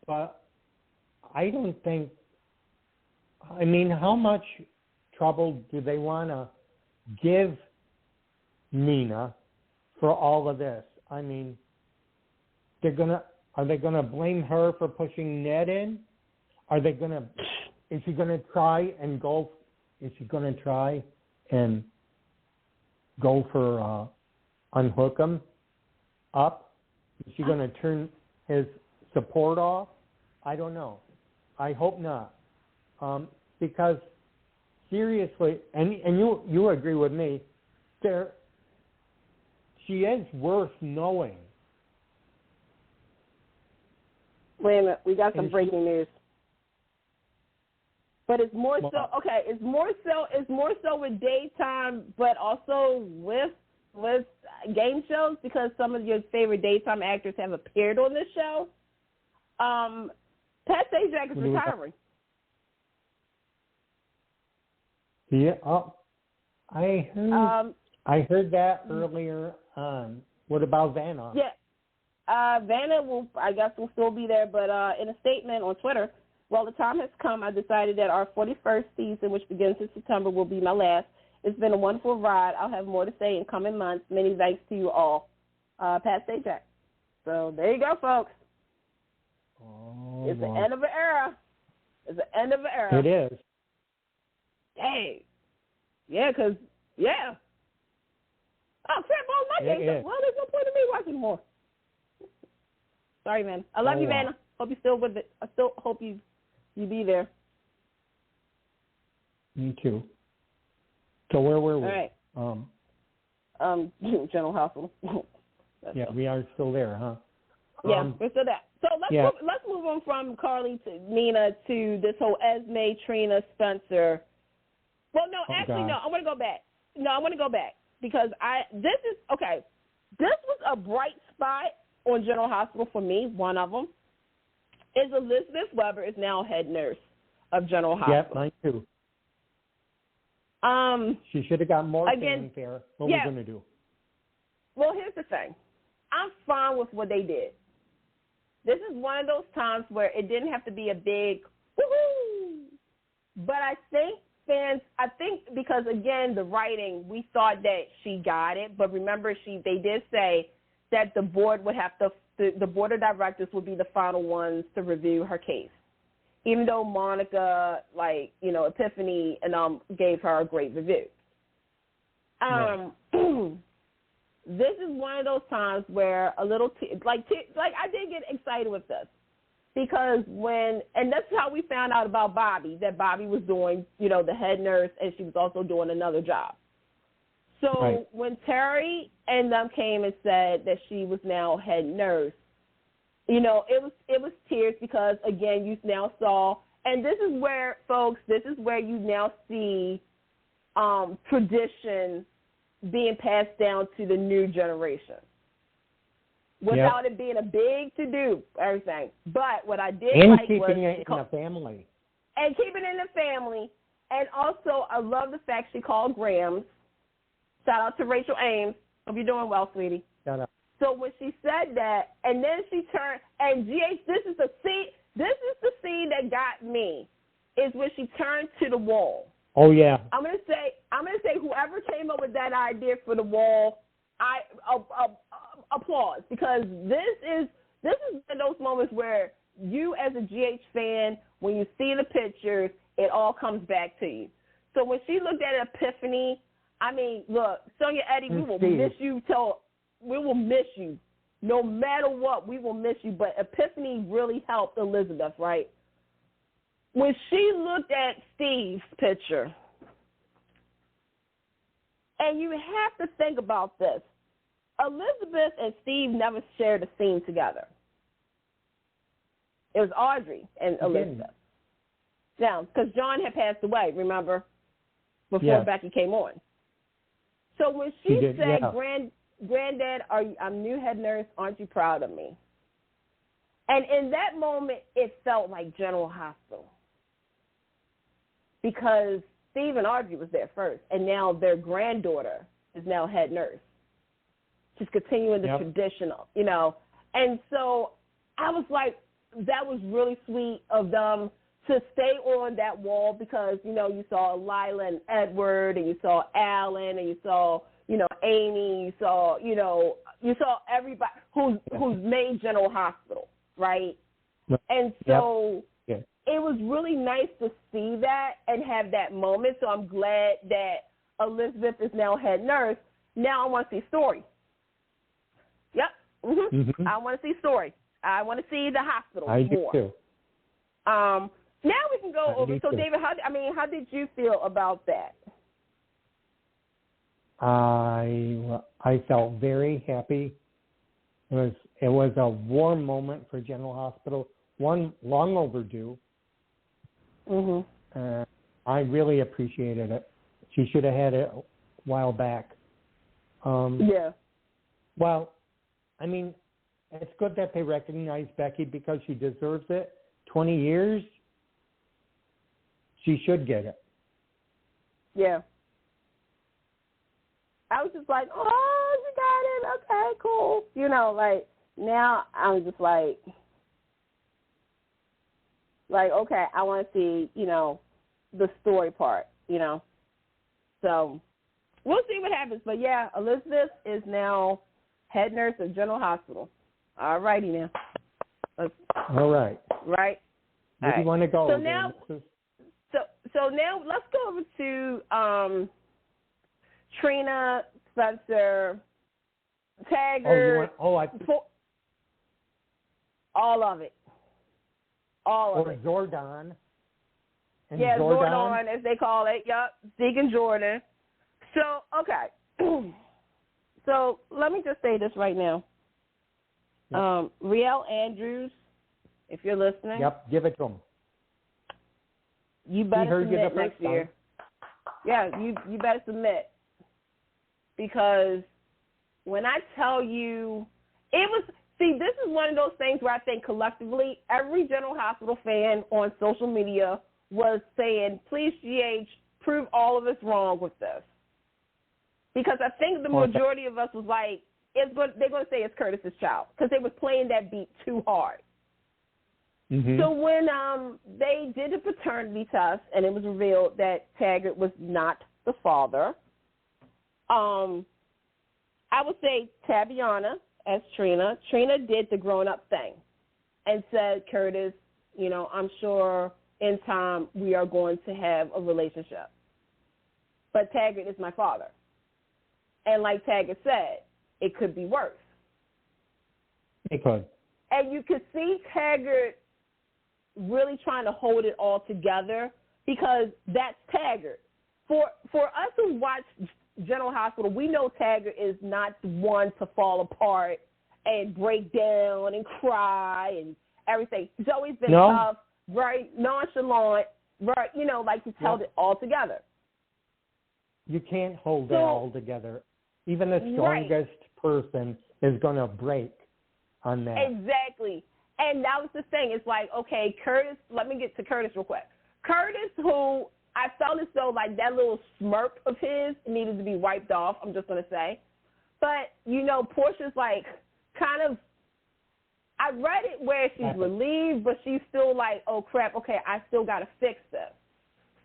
But I don't think, I mean, how much trouble do they want to give Nina for all of this? I mean, are they gonna blame her for pushing Ned in? Is she gonna try and go? Is she gonna try and go for unhook him up? Is she gonna turn his support off? I don't know. I hope not, because seriously, and you agree with me, she is worth knowing. Wait a minute, we got some breaking news. But it's more so it's more so with daytime, but also with game shows, because some of your favorite daytime actors have appeared on this show. Pat Sajak is retiring. Yeah, I heard that earlier on. What about Vanna? Yeah, Vanna will still be there, but in a statement on Twitter, well, the time has come. I decided that our 41st season, which begins in September, will be my last. It's been a wonderful ride. I'll have more to say in coming months. Many thanks to you all. Pat Sajak. So there you go, folks. It's the end of an era. It's the end of an era. It is. Dang. Yeah, because, yeah. Oh, crap, all my games. Well, there's no point in me watching more. Sorry, man. I love you, Vanna. Hope you're still with it. I still hope you be there. Me too. So where were we? All right. General Hospital. Yeah, we are still there, huh? Yeah, we're still there. So let's move on from Carly to Nina to this whole Esme, Trina, Spencer. Well, no, actually, no. I want to go back. Because this was a bright spot on General Hospital for me. One of them is Elizabeth Weber is now head nurse of General Hospital. Yep, mine too. She should have got more fanfare. What are we going to do? Well, here's the thing. I'm fine with what they did. This is one of those times where it didn't have to be a big woohoo. But I think because, again, the writing, we thought that she got it. But remember, they did say that the board would have to, the board of directors would be the final ones to review her case. Even though Monica, Epiphany and gave her a great review. This is one of those times where a little, I did get excited with this. Because and that's how we found out about Bobby, that Bobby was doing, the head nurse, and she was also doing another job. So when Terry and them came and said that she was now head nurse, it was tears because, again, you now saw, and this is where, folks, you now see tradition being passed down to the new generation. Without it being a big to-do, everything. But what I did like was... keeping it in the family. And keeping it in the family. And also, I love the fact she called Grams. Shout out to Rachel Ames. Hope you're doing well, sweetie. Shout out. So when she said that, and then she turned, and GH, this is the scene that got me, is when she turned to the wall. Oh, yeah. I'm gonna say whoever came up with that idea for the wall, I applause, because this is one of those moments where you as a GH fan, when you see the pictures, it all comes back to you. So when she looked at Epiphany, I mean, look, Sonia Eddy, we will miss you we will miss you. No matter what, we will miss you. But Epiphany really helped Elizabeth, right? When she looked at Steve's picture, and you have to think about this, Elizabeth and Steve never shared a scene together. It was Audrey and Elizabeth. Now, because John had passed away, remember, before Becky came on. So when she said, Granddad, I'm new head nurse, aren't you proud of me? And in that moment, it felt like General Hospital. Because Steve and Audrey was there first, and now their granddaughter is now head nurse. Just continuing the traditional, And so I was like, that was really sweet of them to stay on that wall because, you saw Lila and Edward, and you saw Alan, and you saw, Amy, you saw everybody who's made General Hospital, right? And so it was really nice to see that and have that moment. So I'm glad that Elizabeth is now head nurse. Now I want to see Story. Yep. Mm-hmm. Mm-hmm. I want to see Story. I want to see the hospital more. I do too. Now we can go over. So, David, how did you feel about that? I felt very happy. It was a warm moment for General Hospital. One long overdue. Mm-hmm. I really appreciated it. She should have had it a while back. Well, I mean, it's good that they recognize Becky because she deserves it. 20 years, she should get it. Yeah. I was just like, oh, she got it. Okay, cool. Now I'm just like, okay, I want to see, the story part, So we'll see what happens. But, yeah, Elizabeth is now head nurse of General Hospital. All righty now. All right. Right? Where do you want to go? So now, so now let's go over to Trina, Spencer, Taggart. all of it. All of it. Zordon. And Zordon, as they call it. Yep. Zeke and Jordan. So, okay. So let me just say this right now. Yep. Riel Andrews, if you're listening. Yep, give it to him. You better submit next year. Time. Yeah, you better submit. Because when I tell you, this is one of those things where I think collectively every General Hospital fan on social media was saying, please, GH, prove all of us wrong with this. Because I think the majority of us was like, they're going to say it's Curtis's child because they were playing that beat too hard. Mm-hmm. So when they did a paternity test and it was revealed that Taggart was not the father, I would say Tabiana as Trina. Trina did the grown-up thing and said, Curtis, I'm sure in time we are going to have a relationship. But Taggart is my father. And like Taggart said, it could be worse. It could. And you could see Taggart really trying to hold it all together because that's Taggart. For us who watch General Hospital, we know Taggart is not the one to fall apart and break down and cry and everything. He's always been tough, very nonchalant, very, like he's held it all together. You can't hold it all together. Even the strongest person is going to break on that. Exactly. And that was the thing. It's like, okay, Curtis, let me get to Curtis real quick. Curtis, who I felt as though like that little smirk of his needed to be wiped off, I'm just going to say. But, Portia's like kind of, I read it where she's relieved, but she's still like, oh, crap, okay, I still got to fix this.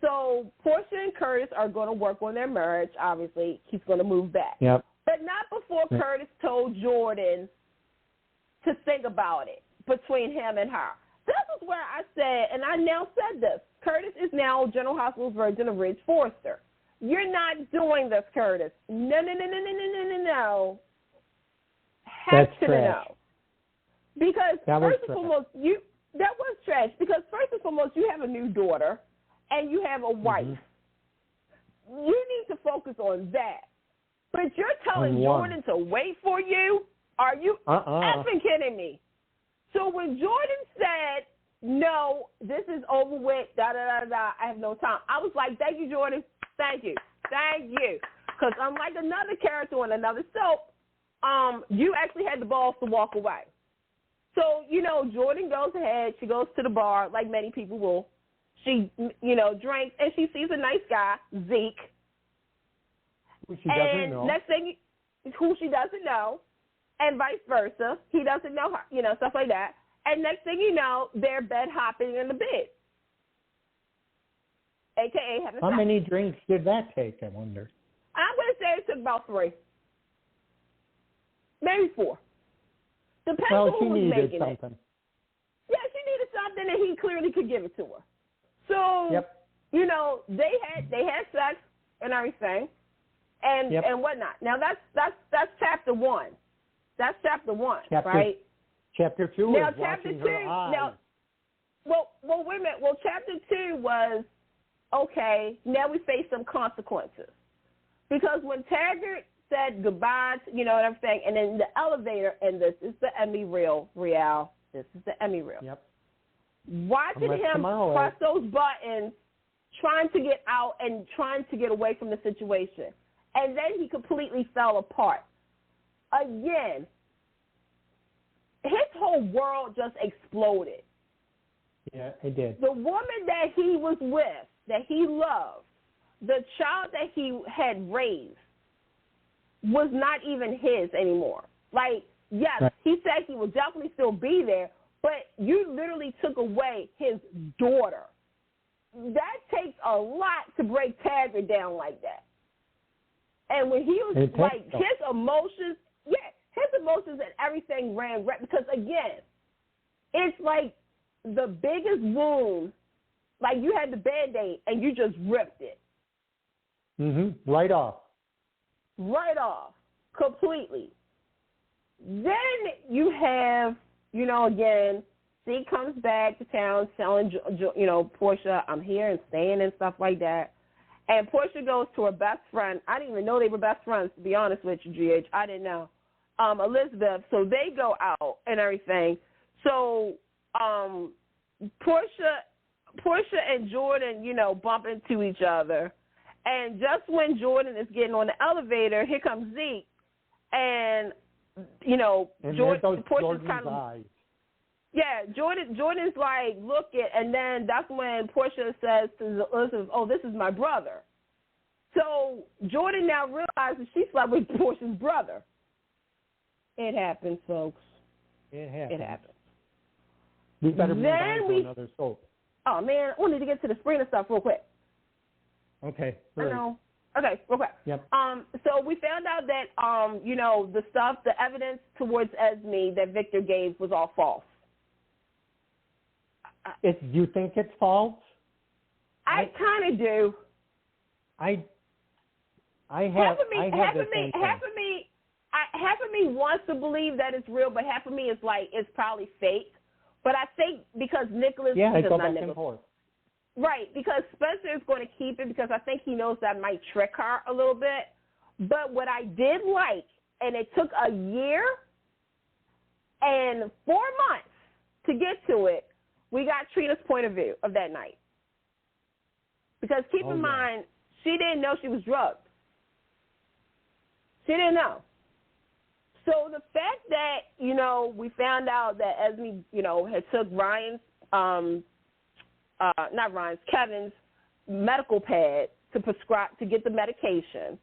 So Portia and Curtis are going to work on their marriage, obviously. He's going to move back. Yep. But not before Curtis told Jordan to think about it between him and her. This is where I said, and I now said this, Curtis is now General Hospital's version of Ridge Forrester. You're not doing this, Curtis. No. That's trash. No. Because first and foremost, that was trash. Because first and foremost, you have a new daughter and you have a wife. Mm-hmm. You need to focus on that. But you're telling Jordan to wait for you? Are you effing kidding me? So when Jordan said, no, this is over with, I have no time, I was like, thank you, Jordan. Thank you. Because unlike another character on another soap, you actually had the balls to walk away. So, Jordan goes ahead. She goes to the bar like many people will. She, drinks, and she sees a nice guy, Zeke. Who she doesn't know. Next thing, who she doesn't know, and vice versa. He doesn't know her, stuff like that. And next thing you know, they're bed hopping in the bed, a.k.a. having sex. How many drinks did that take, I wonder? I'm going to say it took about 3. Maybe 4. Depends on who was making something. it. Yeah, she needed something, and he clearly could give it to her. So, they had sex and everything, and whatnot. Now that's chapter 1. That's chapter 1, right? Chapter 2 now, is chapter watching 2, her eyes. Now, well, wait a minute. Well, chapter 2 was, okay, now we face some consequences. Because when Taggart said goodbye, and everything, and then the elevator, and this is the Emmy reel, this is the Emmy reel. Yep. Watching him press those buttons, trying to get out and trying to get away from the situation. And then he completely fell apart. Again, his whole world just exploded. Yeah, it did. The woman that he was with, that he loved, the child that he had raised, was not even his anymore. Like, yes, he said he would definitely still be there, but you literally took away his daughter. That takes a lot to break Taggart down like that. And when he was his emotions and everything ran red because, again, it's like the biggest wound, like you had the Band-Aid and you just ripped it. Mm-hmm. Right off, completely. Then you have, again, C comes back to town telling, Portia, I'm here and staying and stuff like that. And Portia goes to her best friend. I didn't even know they were best friends, to be honest with you, GH. I didn't know. Elizabeth. So they go out and everything. So Portia and Jordan, bump into each other. And just when Jordan is getting on the elevator, here comes Zeke. And, Portia's kind of eyes. Yeah, Jordan's like, look it, and then that's when Portia says to Elizabeth, oh, this is my brother. So Jordan now realizes she slept with Portia's brother. It happens, folks. It happens. We better move on to another soap. Oh, man, I wanted to get to the Sabrina stuff real quick. Okay, great. I know. Okay, real quick. Yep. So we found out that, the evidence towards Esme that Victor gave was all false. You think it's false? I kind of do. Half of me wants to believe that it's real, but half of me is like it's probably fake. But I think because Nicholas, I go back and forth. Right, because Spencer is going to keep it because I think he knows that might trick her a little bit. But what I did like, and it took a year and 4 months to get to it, we got Trina's point of view of that night. Because keep in mind, she didn't know she was drugged. She didn't know. So the fact that, we found out that Esme, had took Kevin's medical pad to prescribe, to get the medication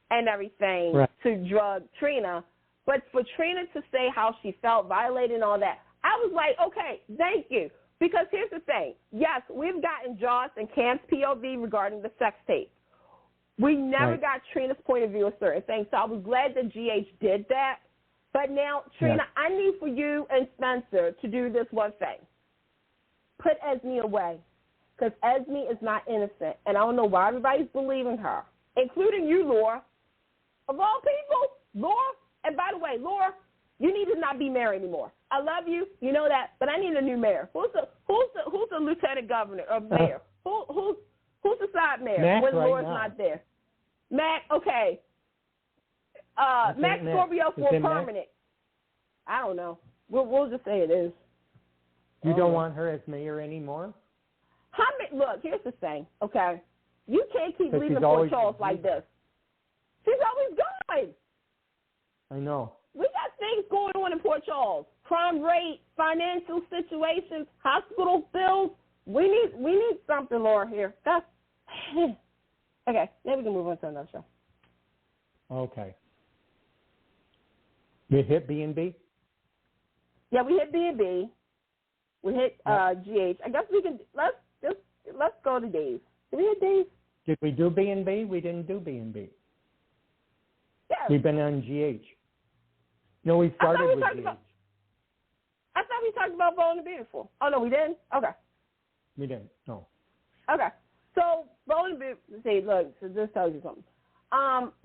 and everything to drug Trina. But for Trina to say how she felt violated and all that, I was like, okay, thank you. Because here's the thing. Yes, we've gotten Joss and Cam's POV regarding the sex tape. We never got Trina's point of view of certain things. So I was glad that GH did that. But now, Trina, I need for you and Spencer to do this one thing. Put Esme away. Because Esme is not innocent. And I don't know why everybody's believing her, including you, Laura. Of all people, Laura. And by the way, Laura, you need to not be mayor anymore. I love you, you know that, but I need a new mayor. Who's the lieutenant governor or mayor? Who's the side mayor Mac when Laura's now. not there? Mac, okay. Mac Scorpio for permanent. Mac? I don't know. We'll just say it is. You don't want her as mayor anymore? Look, here's the thing, okay? You can't keep leaving Port Charles like this. She's always gone. I know. We got things going on in Port Charles. Crime rate, financial situations, hospital bills. We need something, Laura, here. Okay, now we can move on to another show. Okay. We hit B&B? Yeah, we hit B&B. We hit GH. I guess we can let's go to Dave. Did we hit Dave? Did we do B&B? We didn't do B&B. Yeah. We've been on GH. No, we started with GH. I thought we talked about Bold and Beautiful. Oh, no, we didn't? Okay. We didn't, no. Okay. So, Bold and Beautiful, see, look, so this tells you something.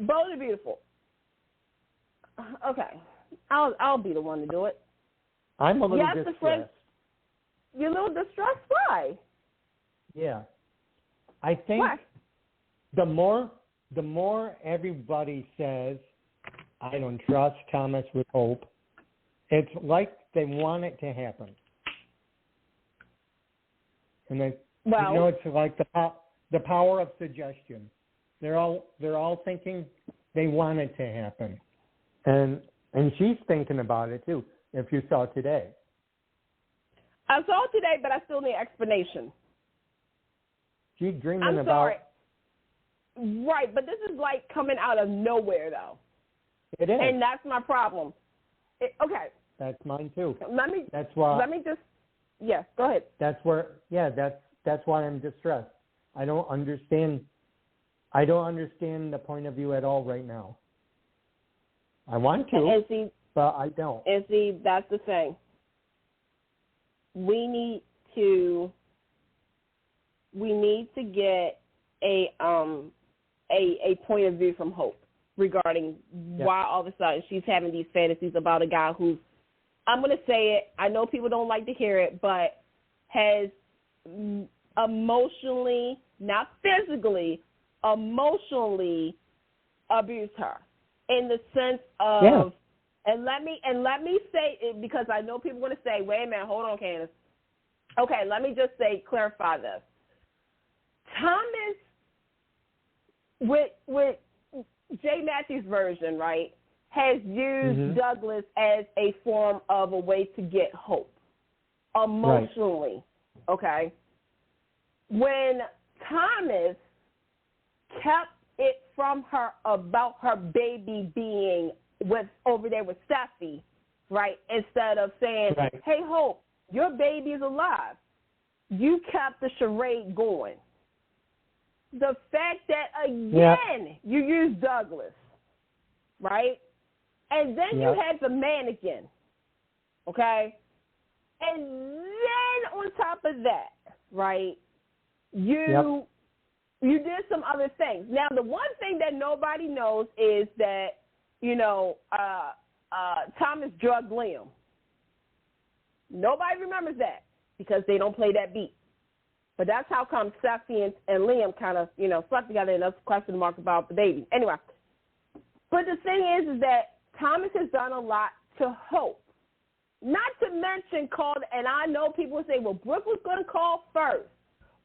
Bold and Beautiful. Okay. I'll be the one to do it. I'm a little distressed. You're a little distressed? Why? Yeah. I think the more everybody says, I don't trust Thomas with Hope, it's like they want it to happen. And it's like the power of suggestion. They're all thinking they want it to happen. And she's thinking about it too, if you saw today. I saw it today, but I still need explanation. She's dreaming I'm about... sorry. Right, but this is like coming out of nowhere, though. It is. And that's my problem. Okay. That's mine, too. Let me just... Yeah, go ahead. That's why I'm distressed. I don't understand the point of view at all right now. I want to, but I don't. And see, that's the thing. We need to get a point of view from Hope regarding why all of a sudden she's having these fantasies about a guy who's, I'm going to say it, I know people don't like to hear it, but has emotionally, not physically, emotionally abused her in the sense of, and let me say it, because I know people are going to say, wait a minute, hold on, Candace. Okay, let me just clarify this. Thomas, with Jay Matthews' version, right, has used Douglas as a form of a way to get hope emotionally, okay? When Thomas kept it from her about her baby being over there with Steffi, right, instead of saying, hey, Hope, your baby is alive, you kept the charade going. The fact that, again, you used Douglas, right? And then you had the mannequin, okay? And then on top of that, right, you did some other things. Now, the one thing that nobody knows is that, Thomas drugged Liam. Nobody remembers that because they don't play that beat. But that's how come Steffi and Liam kind of, slept together, and that's a question mark about the baby. Anyway, but the thing is that Thomas has done a lot to Hope. Not to mention called, and I know people will say, well, Brooke was going to call first.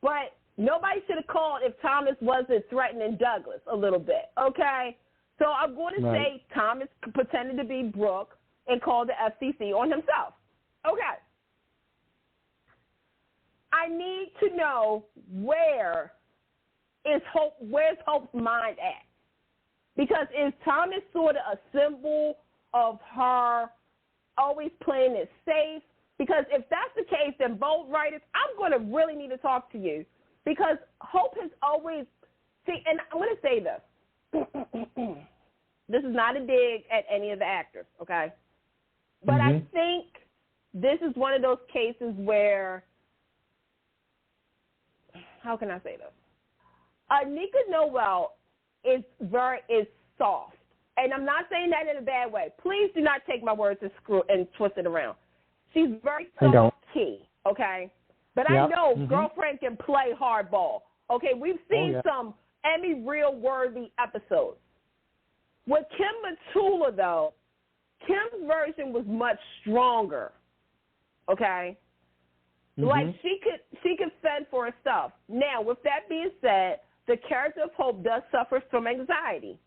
But nobody should have called if Thomas wasn't threatening Douglas a little bit, okay? So I'm going to say Thomas pretended to be Brooke and called the FCC on himself. Okay. I need to know where's Hope's mind at? Because is Thomas sort of a symbol of her always playing it safe? Because if that's the case, then both writers, I'm going to really need to talk to you. Because Hope has always, and I'm going to say this. This is not a dig at any of the actors, okay? But I think this is one of those cases where, how can I say this? Anika Noel is soft. And I'm not saying that in a bad way. Please do not take my words and twist it around. She's very soft-key, okay? But I know Girlfriend can play hardball. Okay, we've seen some Emmy Reel-worthy episodes. With Kim Matula, though, Kim's version was much stronger, okay? Like, she could fend for herself. Now, with that being said, the character of Hope does suffer from anxiety.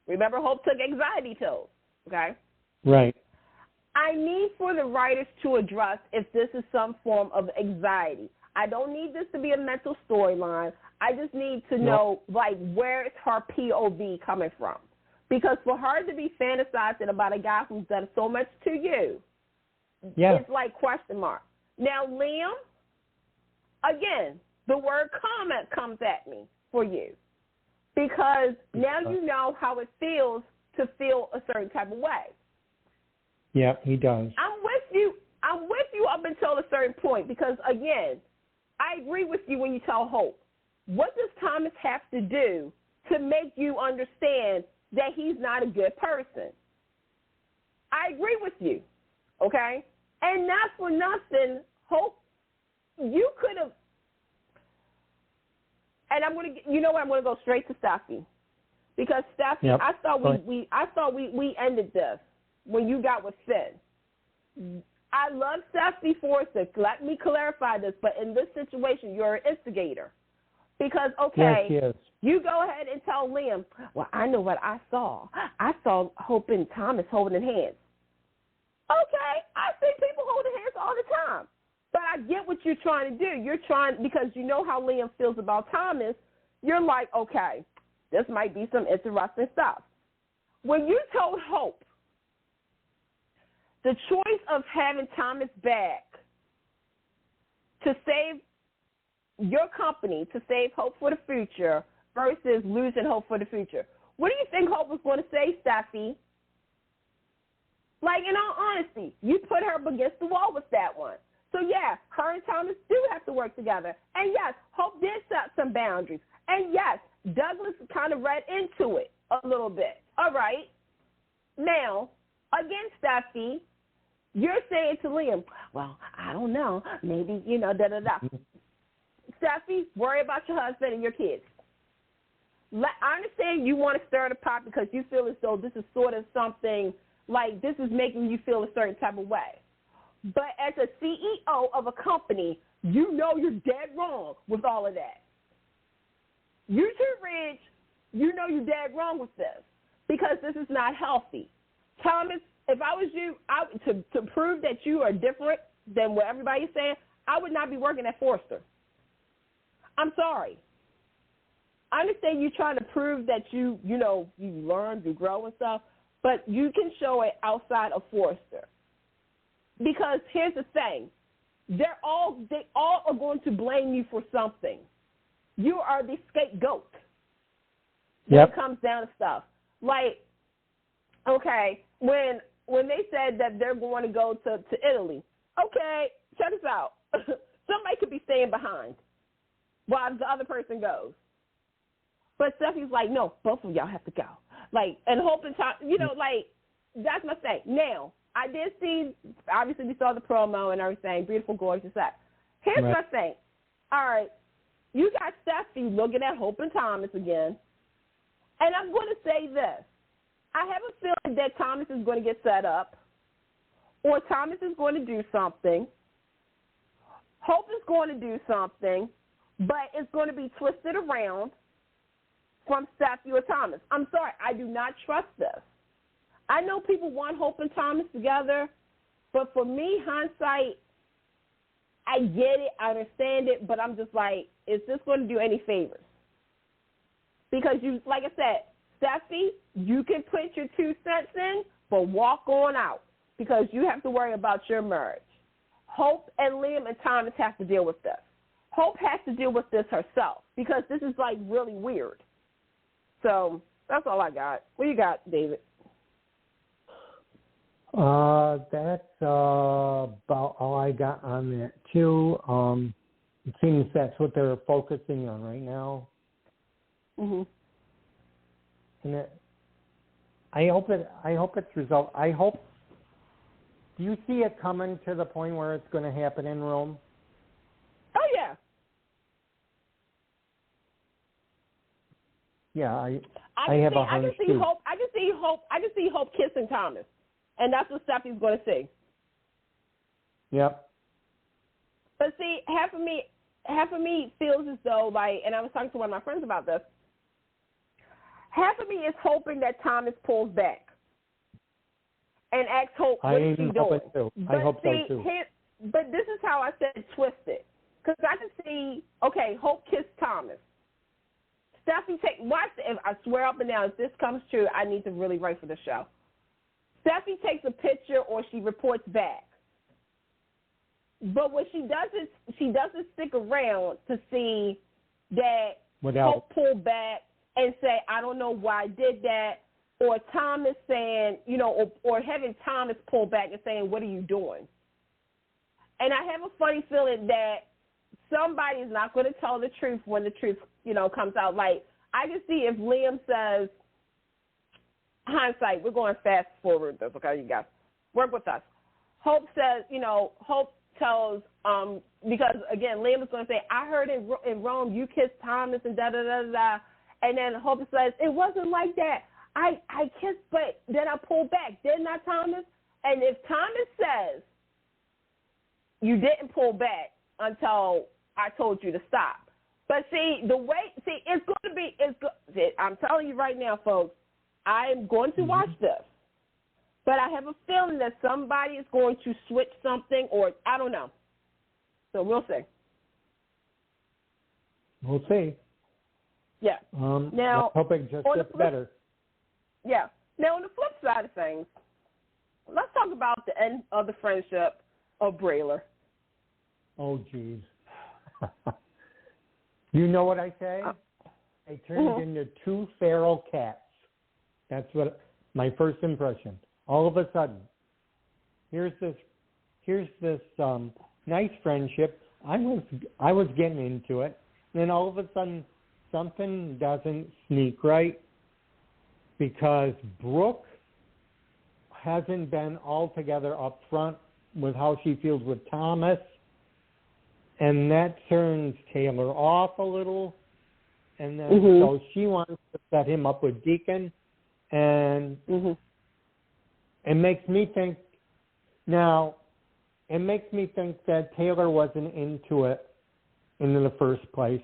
Remember, Hope took anxiety pills, okay? Right. I need for the writers to address if this is some form of anxiety. I don't need this to be a mental storyline. I just need to know, like, where is her POV coming from? Because for her to be fantasizing about a guy who's done so much to you, it's like question mark. Now, Liam, again, the word comment comes at me for you. Because now you know how it feels to feel a certain type of way. Yeah, he does. I'm with you up until a certain point because, again, I agree with you when you tell Hope. What does Thomas have to do to make you understand that he's not a good person? I agree with you, okay? And not for nothing, Hope, you could have, and I'm going to, I'm going to go straight to Steffi. Because Steffi, I thought we ended this when you got with Finn. I love Steffi Forsyth. Let me clarify this, but in this situation, you're an instigator. Because, you go ahead and tell Liam, well, I know what I saw. I saw Hope and Thomas holding hands. Okay, I see people holding hands all the time. But I get what you're trying to do. You're trying, because you know how Liam feels about Thomas, you're like, okay, this might be some interesting stuff. When you told Hope the choice of having Thomas back to save your company, to save Hope for the future versus losing Hope for the future, what do you think Hope was going to say, Steffi? Like, in all honesty, you put her up against the wall with that one. So, yeah, her and Thomas do have to work together. And, yes, Hope did set some boundaries. And, yes, Douglas kind of read into it a little bit. All right. Now, again, Steffi, you're saying to Liam, well, I don't know. Maybe, da-da-da. Steffi, worry about your husband and your kids. I understand you want to stir the pot because you feel as though this is sort of something like this is making you feel a certain type of way. But as a CEO of a company, you know you're dead wrong with all of that. You too rich, you know you're dead wrong with this because this is not healthy. Thomas, if I was you, to prove that you are different than what everybody's saying, I would not be working at Forrester. I'm sorry. I understand you trying to prove that you learn, you grow and stuff, but you can show it outside of Forrester. Because here's the thing. They all are going to blame you for something. You are the scapegoat when it comes down to stuff. Like, okay, when they said that they're going to go to Italy, okay, check this out. Somebody could be staying behind while the other person goes. But Stephanie's like, no, both of y'all have to go. Like, and Hope and Tom, that's my thing. Now, I did see, obviously we saw the promo and everything, beautiful, gorgeous, that. Here's my thing. All right, you got Stephanie looking at Hope and Thomas again, and I'm going to say this. I have a feeling that Thomas is going to get set up, or Thomas is going to do something. Hope is going to do something, but it's going to be twisted around from Stephanie or Thomas. I'm sorry, I do not trust this. I know people want Hope and Thomas together, but for me, hindsight, I get it, I understand it, but I'm just like, is this going to do any favors? Because you, like I said, Steffi, you can put your 2 cents in, but walk on out because you have to worry about your marriage. Hope and Liam and Thomas have to deal with this. Hope has to deal with this herself because this is like really weird. So that's all I got. What you got, David? That's about all I got on that too. It seems that's what they're focusing on right now. Mhm. And I hope it's resolved. I hope. Do you see it coming to the point where it's going to happen in Rome? Oh yeah. Yeah, I have a hunch too. I can see Hope kissing Thomas, and that's what Stephanie's going to see. Yep. But see, half of me feels as though like, and I was talking to one of my friends about this. Half of me is hoping that Thomas pulls back and asks Hope, what is she doing? I hope so too. But this is how I said twist it. Because I can see, okay, Hope kissed Thomas. Steffi, I swear up and down, if this comes true, I need to really write for the show. Steffi takes a picture or she reports back. But what she does is she doesn't stick around to see that Hope pulled back and say, I don't know why I did that, or Thomas saying, or having Thomas pull back and saying, what are you doing? And I have a funny feeling that somebody is not going to tell the truth when the truth, comes out. Like, I can see if Liam says, hindsight, we're going fast forward this, okay, you guys, work with us. Hope says, Hope tells, because, again, Liam is going to say, I heard in Rome you kissed Thomas and da-da-da-da-da. And then Hope says, it wasn't like that. I kissed, but then I pulled back. Didn't I, Thomas? And if Thomas says you didn't pull back until I told you to stop. But it's going to be, I'm telling you right now, folks, I am going to watch this. But I have a feeling that somebody is going to switch something, or I don't know. So we'll see. We'll see. Yeah. Now, let's hope it just gets better. Yeah. Now, on the flip side of things, let's talk about the end of the friendship of Brayler. Oh, geez. You know what I say? They turned into 2 feral cats. That's what my first impression. All of a sudden, here's this nice friendship. I was getting into it, and then all of a sudden, something doesn't sneak right because Brooke hasn't been altogether upfront with how she feels with Thomas, and that turns Taylor off a little. And then so she wants to set him up with Deacon, and it makes me think that Taylor wasn't into it in the first place.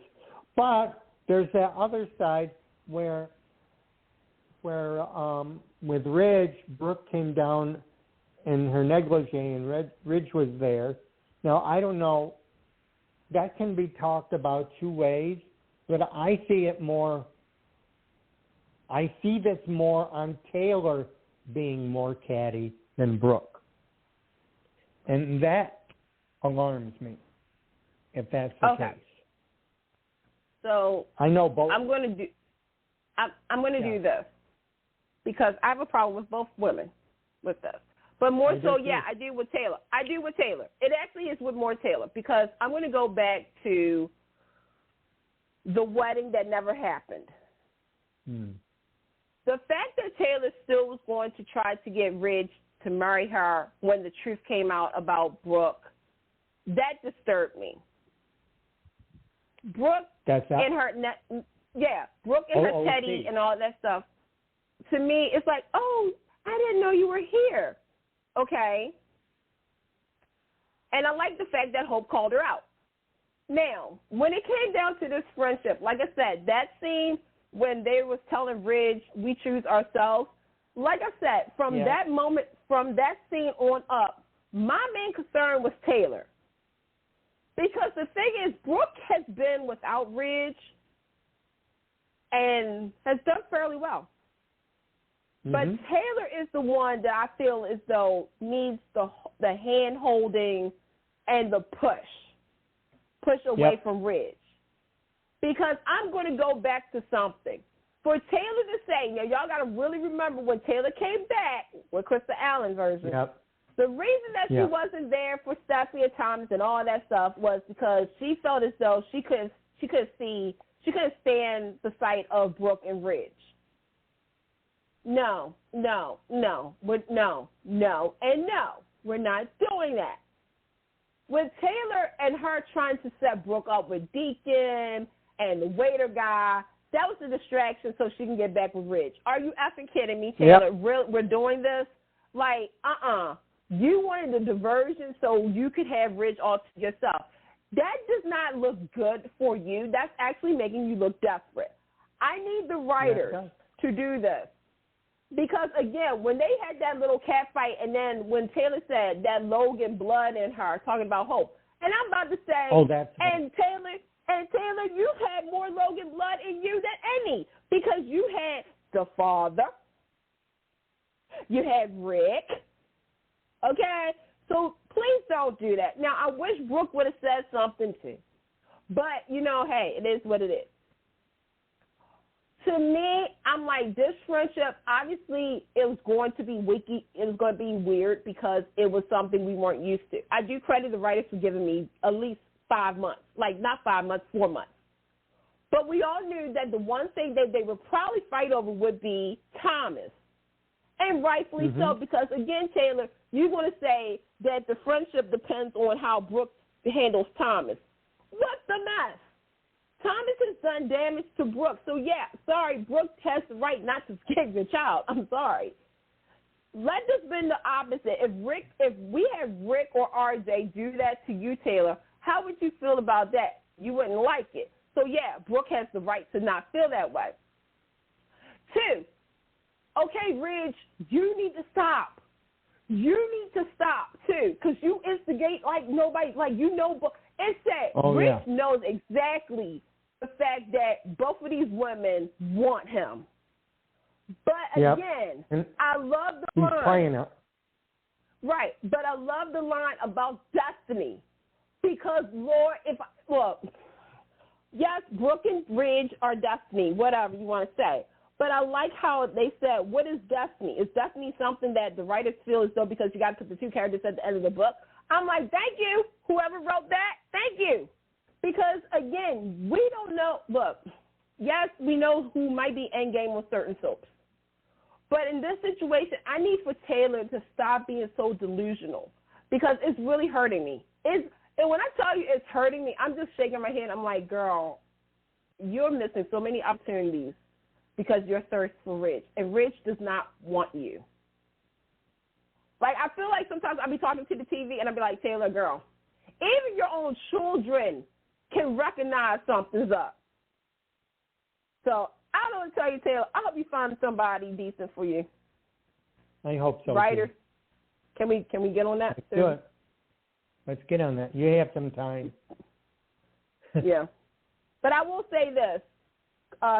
But there's that other side where with Ridge, Brooke came down in her negligee and Ridge was there. Now, I don't know, that can be talked about two ways, but I see this more on Taylor being more catty than Brooke. And that alarms me, if that's the case. So I know both. I'm going to do this because I have a problem with both women with this. But more I do with Taylor. It actually is with more Taylor because I'm going to go back to the wedding that never happened. The fact that Taylor still was going to try to get Ridge to marry her when the truth came out about Brooke, that disturbed me. Brooke and her Teddy and all that stuff, to me, it's like, oh, I didn't know you were here. Okay? And I like the fact that Hope called her out. Now, when it came down to this friendship, like I said, that scene when they was telling Ridge, we choose ourselves, like I said, from that moment, from that scene on up, my main concern was Taylor. Because the thing is, Brooke has been without Ridge and has done fairly well. But Taylor is the one that I feel as though needs the hand-holding and the push away from Ridge. Because I'm going to go back to something. For Taylor to say, now y'all got to really remember when Taylor came back with Krista Allen's version, the reason that she wasn't there for Stephanie and Thomas and all that stuff was because she felt as though she couldn't stand the sight of Brooke and Ridge. No, and no. We're not doing that. With Taylor and her trying to set Brooke up with Deacon and the waiter guy, that was a distraction so she can get back with Ridge. Are you effing kidding me, Taylor? We're doing this? Like, You wanted the diversion so you could have Ridge all to yourself. That does not look good for you. That's actually making you look desperate. I need the writers to do this. Because, again, when they had that little cat fight and then when Taylor said that Logan blood in her, talking about Hope, and I'm about to say, Taylor, you've had more Logan blood in you than any because you had the father, you had Rick, okay? So please don't do that. Now, I wish Brooke would have said something too. But, hey, it is what it is. To me, I'm like, this friendship, obviously, it was going to be wiki. It was going to be weird because it was something we weren't used to. I do credit the writers for giving me at least 5 months. Like, not 5 months, 4 months. But we all knew that the one thing that they would probably fight over would be Thomas. And rightfully so, because, again, Taylor, you're going to say that the friendship depends on how Brooke handles Thomas. What the mess? Thomas has done damage to Brooke. So, sorry, Brooke has the right not to forgive your child. I'm sorry. Let this be the opposite. If we had Rick or RJ do that to you, Taylor, how would you feel about that? You wouldn't like it. So, Brooke has the right to not feel that way. 2, okay, Ridge, you need to stop. You need to stop, too, because you instigate like nobody, like but it's that Ridge knows exactly the fact that both of these women want him. But again, I love the line. He's playing it. Right, but I love the line about destiny because, Lord, yes, Brooke and Ridge are destiny, whatever you want to say. But I like how they said, what is destiny? Is destiny something that the writers feel as though because you got to put the 2 characters at the end of the book? I'm like, thank you, whoever wrote that, thank you. Because, again, we don't know. Look, yes, we know who might be endgame on certain soaps. But in this situation, I need for Taylor to stop being so delusional because it's really hurting me. And when I tell you it's hurting me, I'm just shaking my head. I'm like, girl, you're missing so many opportunities because you're thirst for Rich, and Rich does not want you. Like, I feel like sometimes I'll be talking to the TV and I'll be like, Taylor, girl, even your own children can recognize something's up. So I don't want to tell you, Taylor, I hope you find somebody decent for you. I hope so. Writer. Too. Can we get on that? Let's do it. Let's get on that. You have some time. Yeah. But I will say this.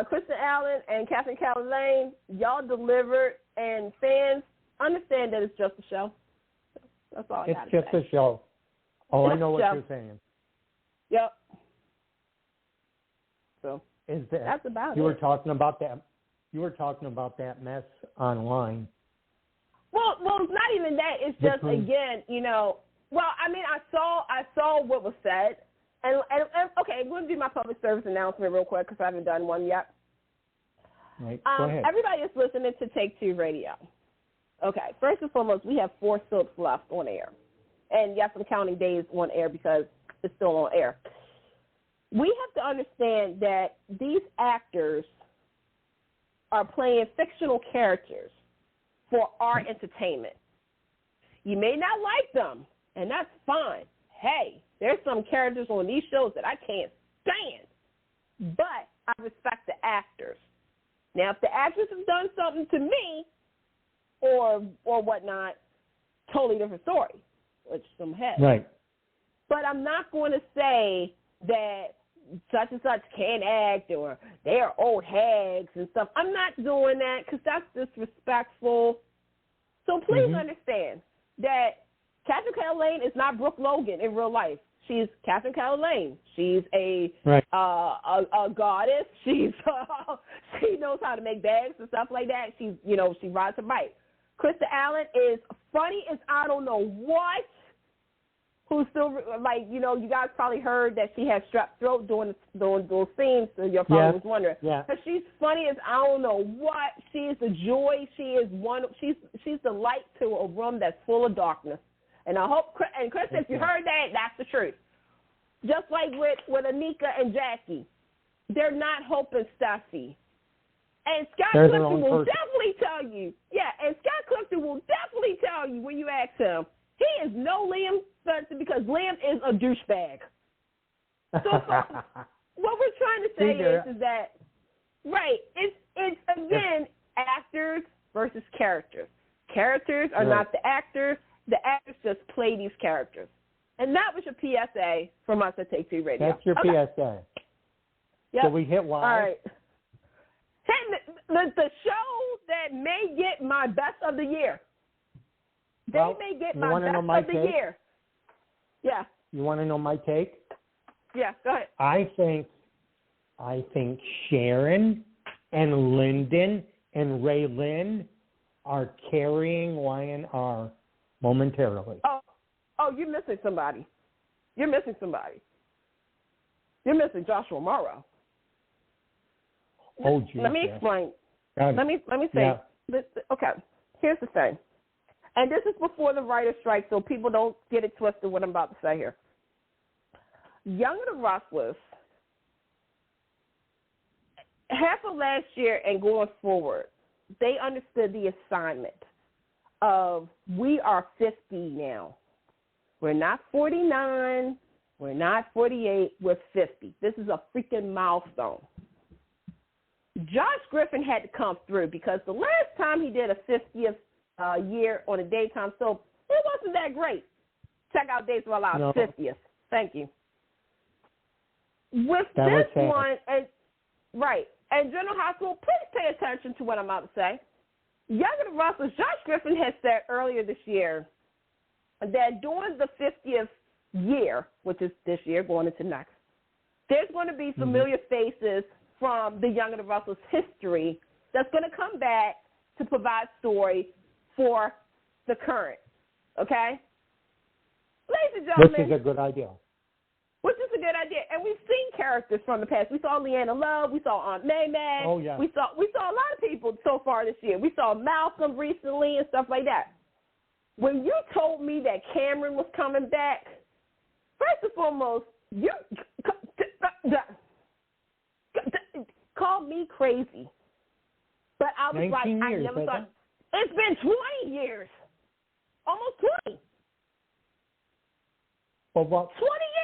Kristen Allen and Catherine Callahan, y'all delivered, and fans understand that it's just a show. That's all I got to say. It's just a show. Oh, It's I know what show. you're saying. Yep. So Is that that's about you it. were talking about that? You were talking about that mess online. Well, it's not even that. It's just again, Well, I mean, I saw what was said, and okay, I'm going to do my public service announcement real quick because I haven't done one yet. Right. Go ahead. Everybody is listening to Take Two Radio. Okay. First and foremost, we have 4 soaps left on air, and yes, I'm counting days on air because it's still on air. We have to understand that these actors are playing fictional characters for our entertainment. You may not like them, and that's fine. Hey, there's some characters on these shows that I can't stand, but I respect the actors. Now, if the actress has done something to me or whatnot, totally different story, which some have. Right. But I'm not going to say that such and such can't act or they are old hags and stuff. I'm not doing that because that's disrespectful. So please understand that Catherine Callahan is not Brooke Logan in real life. She's Catherine Callahan. She's a goddess. She knows how to make bags and stuff like that. She rides a bike. Krista Allen is funny as I don't know what. Who's still you guys probably heard that she had strep throat doing those scenes. So you're probably was wondering. Yeah. But she's funny as I don't know what. She is the joy. She is she's the light to a room that's full of darkness. And I hope, and Chris, if you heard that, that's the truth. Just like with Anika and Jackie, they're not Hope and Steffi. And Scott Clifton will definitely tell you. Yeah, and Scott Clifton will definitely tell you when you ask him. He is no Liam Spencer because Liam is a douchebag. So what we're trying to say is that, right, it's again, actors versus characters. Characters are not the actors. The actors just play these characters. And that was your PSA from us at Take Two Radio. That's your PSA. Yep. So we hit Y. All right. The show that may get my best of the year. They may get my best of the year. Yeah. You want to know my take? Yeah, go ahead. I think Sharon and Lyndon and Raylynn are carrying Y&R momentarily. Oh, you're missing somebody. You're missing Joshua Morrow. Oh, geez. Let me explain. Let me say. Yeah. Okay, here's the thing. And this is before the writer's strike, so people don't get it twisted what I'm about to say here. Young and the Restless, half of last year and going forward, they understood the assignment of we are 50 now. We're not 49. We're not 48. We're 50. This is a freaking milestone. Josh Griffin had to come through because the last time he did a 50th year on a daytime soap, it wasn't that great. Check out Days of Our Lives, 50th. Thank you. With this one, and General Hospital, please pay attention to what I'm about to say. Young and the Restless, Josh Griffin has said earlier this year that during the 50th year, which is this year going into next, there's going to be familiar faces from the Young and the Restless history that's going to come back to provide story for the current, okay? Ladies and gentlemen. Which is a good idea. Which is a good idea. And we've seen characters from the past. We saw Leanna Love. We saw Aunt May May. Oh, yeah. We saw a lot of people so far this year. We saw Malcolm recently and stuff like that. When you told me that Cameron was coming back, first and foremost, called me crazy. But I was like, years, I never thought. It's been 20 years. Almost 20. Well, what?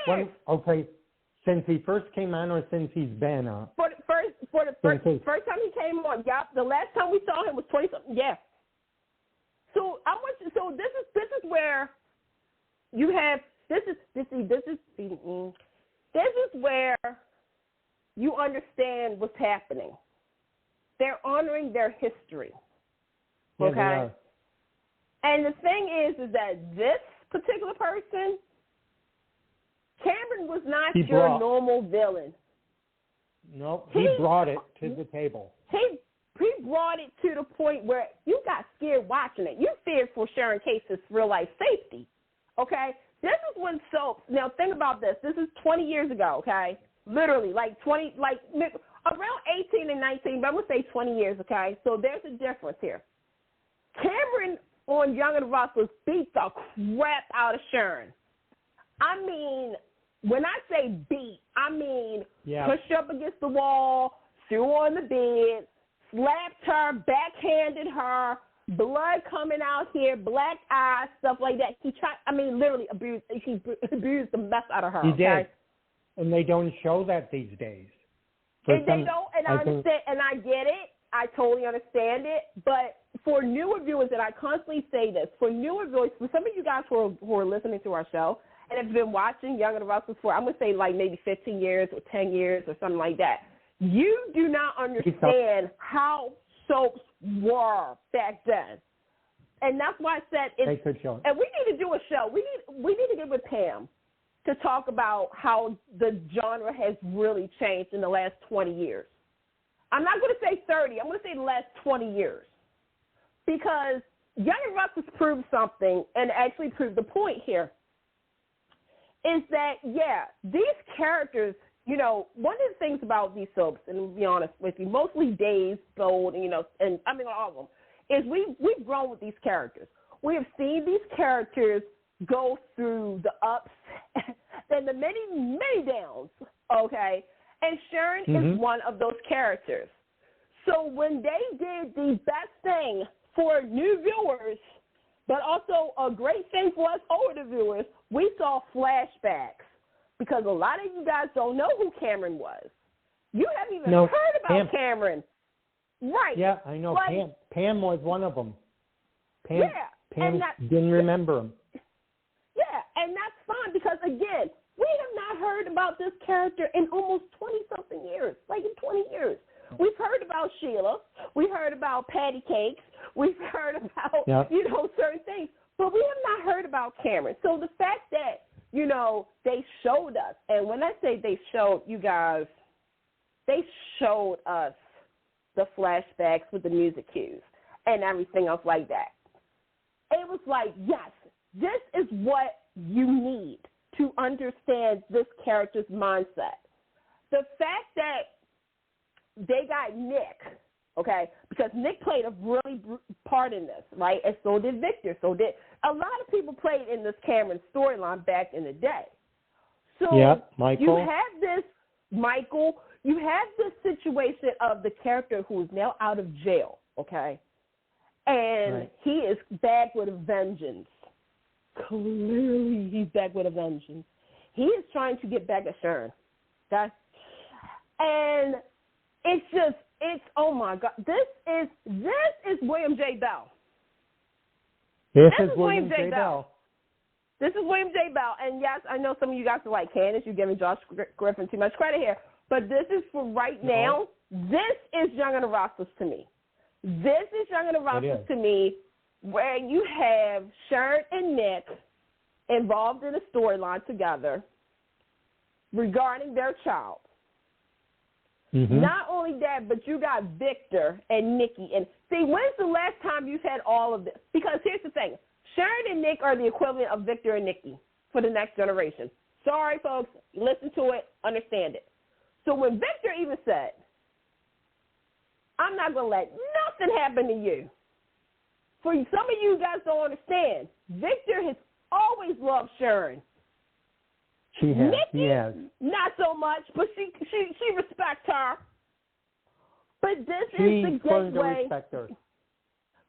20 years. Okay, since he first came on or since he's been on? For the first time he came on, the last time we saw him was 20-something, yeah. So this is where you have, this is where you understand what's happening. They're honoring their history. Okay? Yeah, they are. And the thing is that this particular person, Cameron was not your normal villain. No, he brought it to the table. He brought it to the point where you got scared watching it. You feared for Sharon Case's real life safety. Okay? This is when soaps, now think about this. This is 20 years ago, okay? Literally, around 18 and 19, but I'm going to say 20 years, okay? So there's a difference here. Cameron on Young and the Restless beat the crap out of Sharon. I mean, when I say beat, I mean pushed up against the wall, threw her on the bed, slapped her, backhanded her, blood coming out here, black eyes, stuff like that. Literally abused the mess out of her. He okay? did. And they don't show that these days. And they don't, and I understand, and I get it. I totally understand it. But for newer viewers, and I constantly say this, for newer viewers, for some of you guys who are listening to our show and have been watching Young and the Restless for, I'm going to say like maybe 15 years or 10 years or something like that, you do not understand how soaps were back then. And that's why I said it's, and we need to do a show. We need to get with Pam to talk about how the genre has really changed in the last 20 years. I'm not going to say 30. I'm going to say the last 20 years. Because Young and Restless proved something, and actually proved the point here, is that, these characters, one of the things about these soaps, and to be honest with you, mostly Days, Gold, and all of them, is we've grown with these characters. We have seen these characters go through the ups and the many, many downs, okay? And Sharon is one of those characters. So when they did the best thing for new viewers, but also a great thing for us older viewers, we saw flashbacks. Because a lot of you guys don't know who Cameron was. You haven't even heard about Cameron. Right. Yeah, I know. But, Pam was one of them. Pam didn't remember him. Yeah, and that's fine because, again, we have not heard about this character in almost 20-something years, like in 20 years. We've heard about Sheila. We've heard about patty cakes. We've heard about, certain things. But we have not heard about Cameron. So the fact that, they showed us, and when I say they showed, you guys, they showed us the flashbacks with the music cues and everything else like that. It was like, yes, this is what you need to understand this character's mindset. The fact that they got Nick, okay, because Nick played a really part in this, right, and so did Victor. So did a lot of people played in this Cameron storyline back in the day. So Michael. You have this, Michael, you have this situation of the character who is now out of jail, okay, and he is back with a vengeance. Clearly he's back with a vengeance. He is trying to get back at Sharon, okay? And it's oh my God, this is William J. Bell. This is William J. Bell. This is William J. Bell, and yes, I know some of you guys are like, Candace, you're giving Josh Griffin too much credit here, but this is for right now. This is Young and the Restless to me. This is Young and the Restless to me, where you have Sharon and Nick involved in a storyline together regarding their child. Not only that, but you got Victor and Nikki. And see, when's the last time you've had all of this? Because here's the thing. Sharon and Nick are the equivalent of Victor and Nikki for the next generation. Sorry, folks. Listen to it. Understand it. So when Victor even said, I'm not going to let nothing happen to you. For some of you guys don't understand, Victor has always loved Sharon. She has. Nikki, not so much, but she respects her. But this is the She's going to gateway. respect her.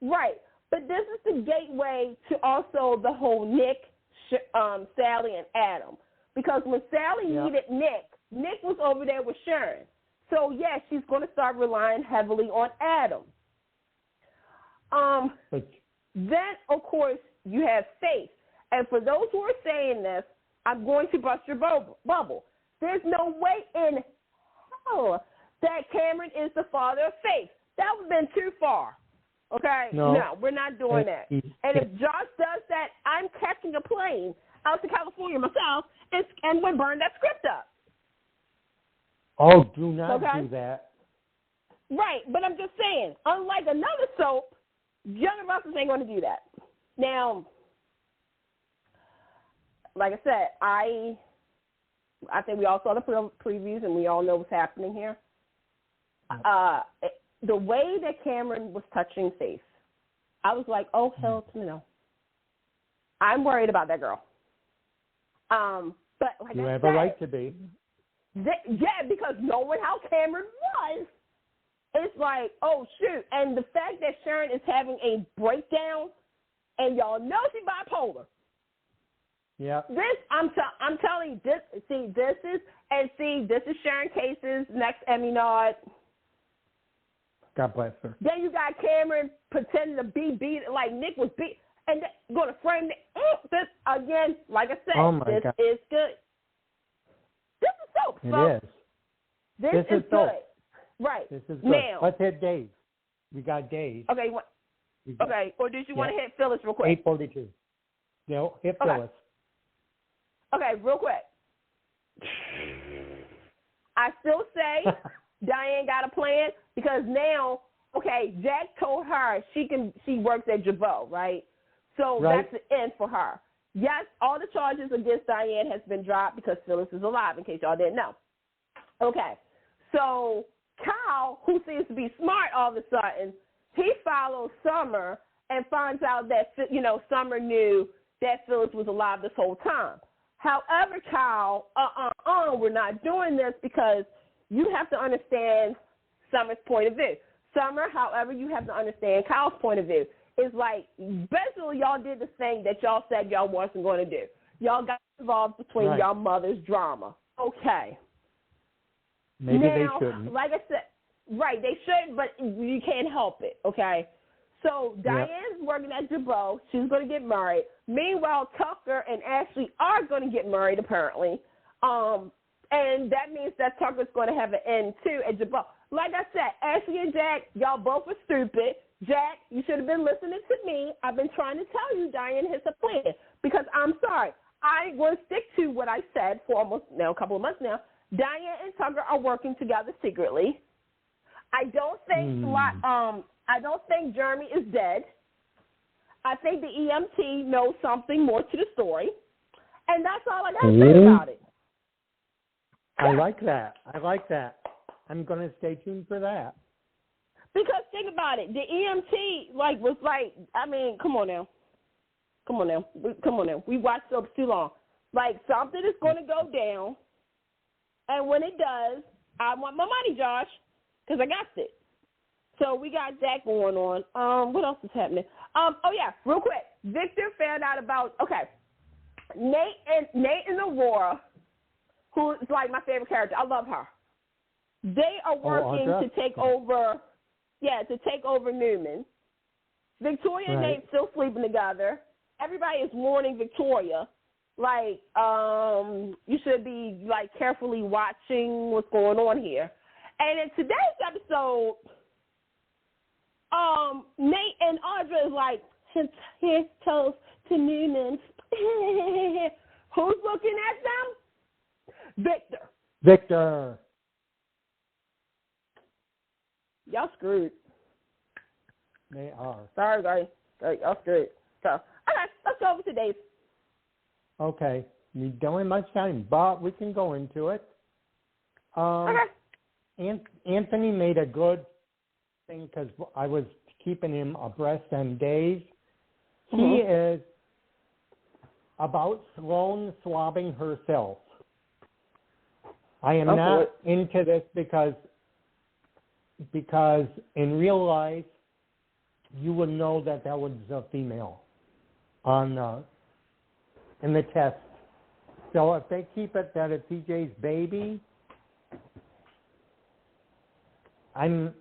Right. But this is the gateway to also the whole Nick, Sally, and Adam. Because when Sally needed Nick was over there with Sharon. So, yes, she's going to start relying heavily on Adam. Then, of course, you have Faith. And for those who are saying this, I'm going to bust your bubble. There's no way in hell that Cameron is the father of Faith. That would have been too far. Okay? No, we're not doing that. And if Josh does that, I'm catching a plane out to California myself and we'll burn that script up. Oh, do not do that. Right, but I'm just saying, unlike another soap, Young and Restless ain't going to do that. Now, like I said, I think we all saw the previews and we all know what's happening here. The way that Cameron was touching Faith, I was like, oh, hell to no. I'm worried about that girl. But like you I have said, a right to be. Because knowing how Cameron was, it's like, oh, shoot. And the fact that Sharon is having a breakdown, and y'all know she's bipolar. Yeah. This, I'm telling you, this is Sharon Case's next Emmy nod. God bless her. Then you got Cameron pretending to be beat, like Nick was beat, and going to frame this again. Like I said, this is good. This is soap. It is. This is good. Right. This is good. Now, let's hit days. We got days. Okay. Okay. Or did you want to hit Phyllis real quick? 8:42. No, hit Phyllis. Okay, real quick. I still say Diane got a plan because now, Jack told her she works at Jabot, right? So that's the end for her. Yes, all the charges against Diane has been dropped because Phyllis is alive, in case y'all didn't know. Okay, so Kyle, who seems to be smart all of a sudden, he follows Summer and finds out that, Summer knew that Phyllis was alive this whole time. However, Kyle, we're not doing this because you have to understand Summer's point of view. Summer, however, you have to understand Kyle's point of view. It's like, basically, y'all did the thing that y'all said y'all wasn't going to do. Y'all got involved between y'all mother's drama. Okay. Maybe they shouldn't. Like I said, they shouldn't, but you can't help it, okay? So Diane's working at Jabot. She's going to get married. Meanwhile, Tucker and Ashley are going to get married, apparently. And that means that Tucker's going to have an end, too, at Jabot. Like I said, Ashley and Jack, y'all both are stupid. Jack, you should have been listening to me. I've been trying to tell you Diane has a plan because I'm sorry. I will stick to what I said for a couple of months now. Diane and Tucker are working together secretly. I don't think Jeremy is dead. I think the EMT knows something more to the story. And that's all I got to say about it. I like that. I'm going to stay tuned for that. Because think about it. The EMT, was like, I mean, come on now. We watched soaps too long. Like, something is going to go down. And when it does, I want my money, Josh, because I got it. So we got that going on. What else is happening? Real quick. Victor found out about, Nate and Aurora, who is like my favorite character. I love her. They are working to take over, Newman. Victoria and Nate still sleeping together. Everybody is warning Victoria, you should be, carefully watching what's going on here. And in today's episode, Nate and Audra is like, here's toast to Newman. Who's looking at them? Victor. Y'all screwed. They are. Sorry, guys. Y'all screwed. So, let's go over to Dave. Okay. We don't have much time, but we can go into it. Anthony made a good thing because I was keeping him abreast on days. He is about Sloane swabbing herself. I am not into this because because in real life, you would know that was a female in the test. So if they keep it that it's EJ's baby, I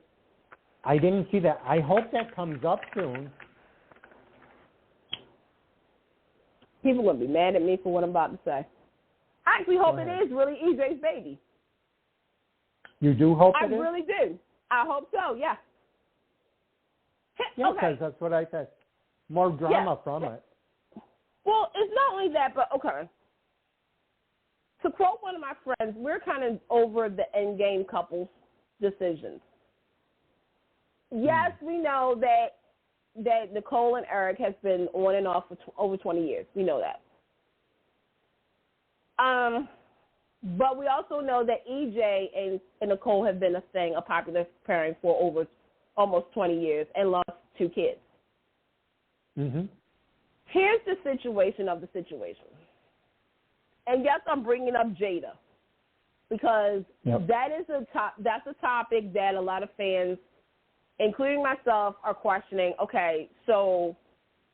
didn't see that. I hope that comes up soon. People are going to be mad at me for what I'm about to say. I actually hope it is really EJ's baby. You do hope it is? I really do. I hope so, yeah. Yeah, okay. because that's what I said. More drama from it. Well, it's not only that, but okay. To quote one of my friends, we're kind of over the endgame couples decisions. Yes, we know that Nicole and Eric has been on and off for over 20 years. We know that. But we also know that EJ and Nicole have been a popular pairing for over almost 20 years and lost 2 kids. Mm-hmm. Here's the situation of the situation. And yes, I'm bringing up Jada because that's a topic that a lot of fans, including myself, are questioning. Okay, so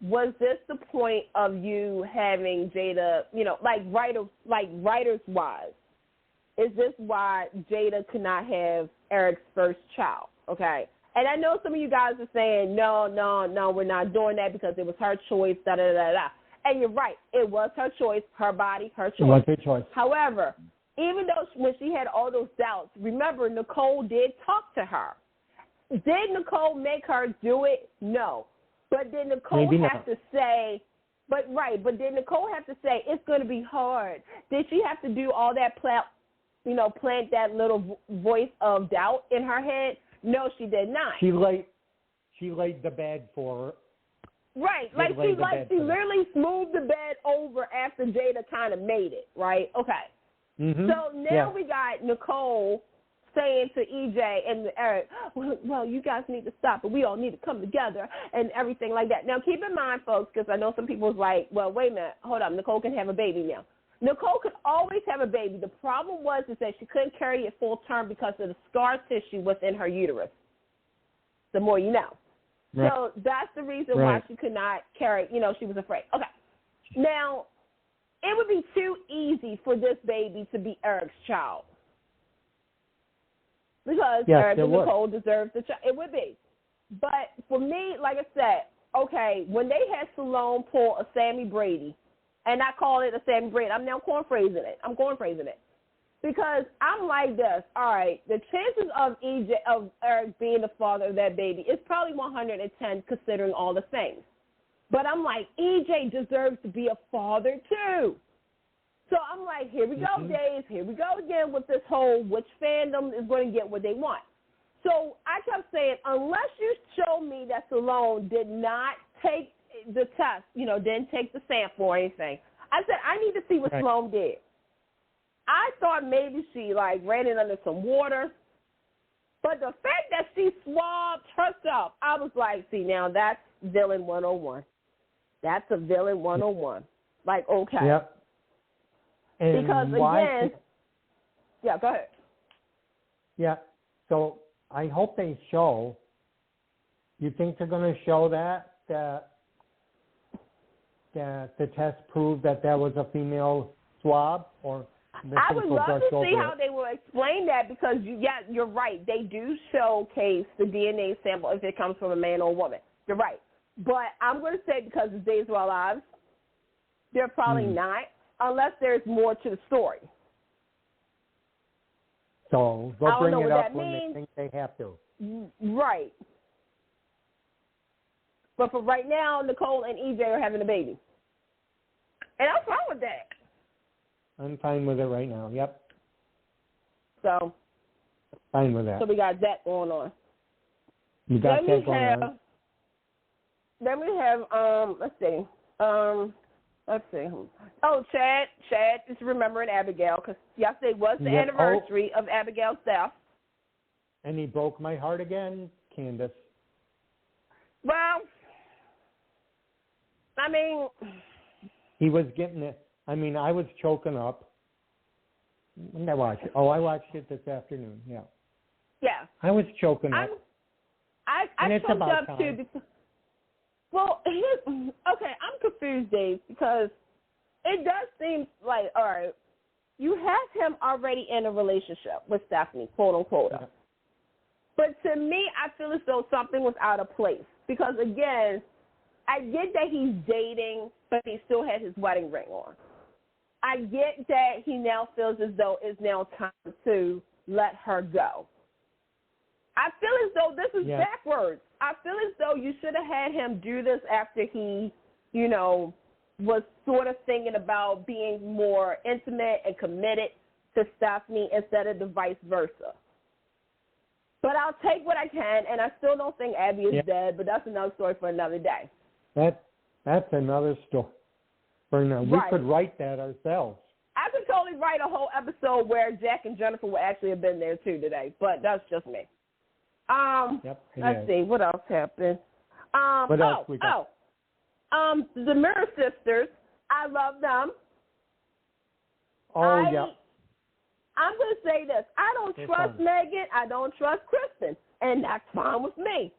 was this the point of you having Jada, writers-wise? Is this why Jada could not have Eric's first child? Okay. And I know some of you guys are saying, no, we're not doing that because it was her choice, da-da-da-da. And you're right. It was her choice, her body, her choice. It was her choice. However, even though when she had all those doubts, remember, Nicole did talk to her. Did Nicole make her do it? No. But did Nicole have to say, but did Nicole have to say, it's going to be hard? Did she have to do all that, plant that little voice of doubt in her head? No, she did not. She laid the bed for her. Right, she literally smoothed the bed over after Jada kind of made it, right? Okay. Mm-hmm. So now we got Nicole saying to EJ and Eric, well, you guys need to stop, but we all need to come together and everything like that. Now, keep in mind, folks, because I know some people was like, well, wait a minute, hold on, Nicole can have a baby now. Nicole could always have a baby. The problem was that she couldn't carry it full term because of the scar tissue within her uterus. The more you know. Right. So that's the reason why she could not carry, she was afraid. Okay. Now, it would be too easy for this baby to be Eric's child. Because Eric and Nicole deserve the child. It would be. But for me, like I said, okay, when they had Salome pull a Sammy Brady, and I call it a Sammy Brady, I'm now corn phrasing it. Because I'm like this. All right, the chances of Eric being the father of that baby is probably 110 considering all the things. But I'm like, EJ deserves to be a father too. So I'm like, here we go, Dave. Here we go again with this whole which fandom is going to get what they want. So I kept saying, unless you show me that Salome did not take the test, didn't take the sample or anything, I said, I need to see what Salome did. I thought maybe she, ran it under some water. But the fact that she swabbed herself, I was like, see, now that's villain 101. That's a villain 101. Okay. Yep. And because, again, go ahead. Yeah, so I hope they show, you think they're going to show that the test proved that was a female swab, or I would love to see how they will explain that because, you're right. They do showcase the DNA sample if it comes from a man or a woman. You're right. But I'm going to say because it's Days of Our Lives, they're probably not, unless there's more to the story. So they'll bring it up when they think they have to. Right. But for right now, Nicole and EJ are having a baby. And I'm fine with that. I'm fine with it right now, yep. So. Fine with that. So we got that going on. You got that going on. Then we have, let's see. Oh, Chad is remembering Abigail because yesterday was the anniversary of Abigail's death. And he broke my heart again, Candace. Well, I mean. He was getting it. I was choking up. When did I watch it? Oh, I watched it this afternoon, yeah. Yeah. I was choking up. I choked up time. too. Because, well, I'm confused, Dave, because it does seem like, all right, you have him already in a relationship with Stephanie, quote unquote. Yeah. But to me, I feel as though something was out of place because, again, I get that he's dating, but he still has his wedding ring on. I get that he now feels as though it's now time to let her go. I feel as though this is backwards. I feel as though you should have had him do this after he, was sort of thinking about being more intimate and committed to Stephanie instead of the vice versa. But I'll take what I can, and I still don't think Abby is dead, but that's another story for another day. That's another story. We could write that ourselves. I could totally write a whole episode where Jack and Jennifer would actually have been there too today, but that's just me. Let's see what else happened. What else we got? The Mirror Sisters. I love them. I'm going to say this. I don't trust Megan. I don't trust Kristen, and that's fine with me.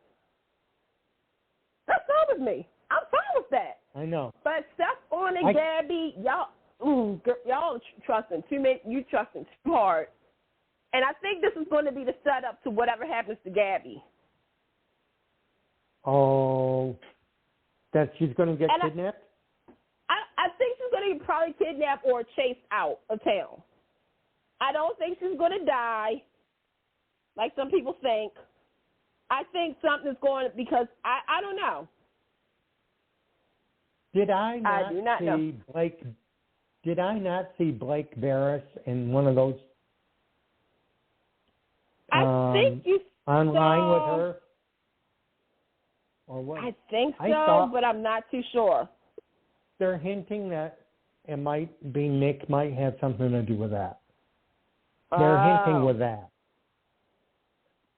That's fine with me. I'm fine with that. I know. But Stephanie and Gabby, y'all trusting too many. You trusting too hard. And I think this is going to be the setup to whatever happens to Gabby. Oh, that she's going to get kidnapped? I think she's going to be probably kidnapped or chased out of town. I don't think she's going to die, like some people think. I think something's going because I don't know. Did I not know. see Blake? Did I not see Blake Barris in one of those? I think you online with her. Or what? I think so, but I'm not too sure. They're hinting that it might be Nick might have something to do with that. They're hinting with that.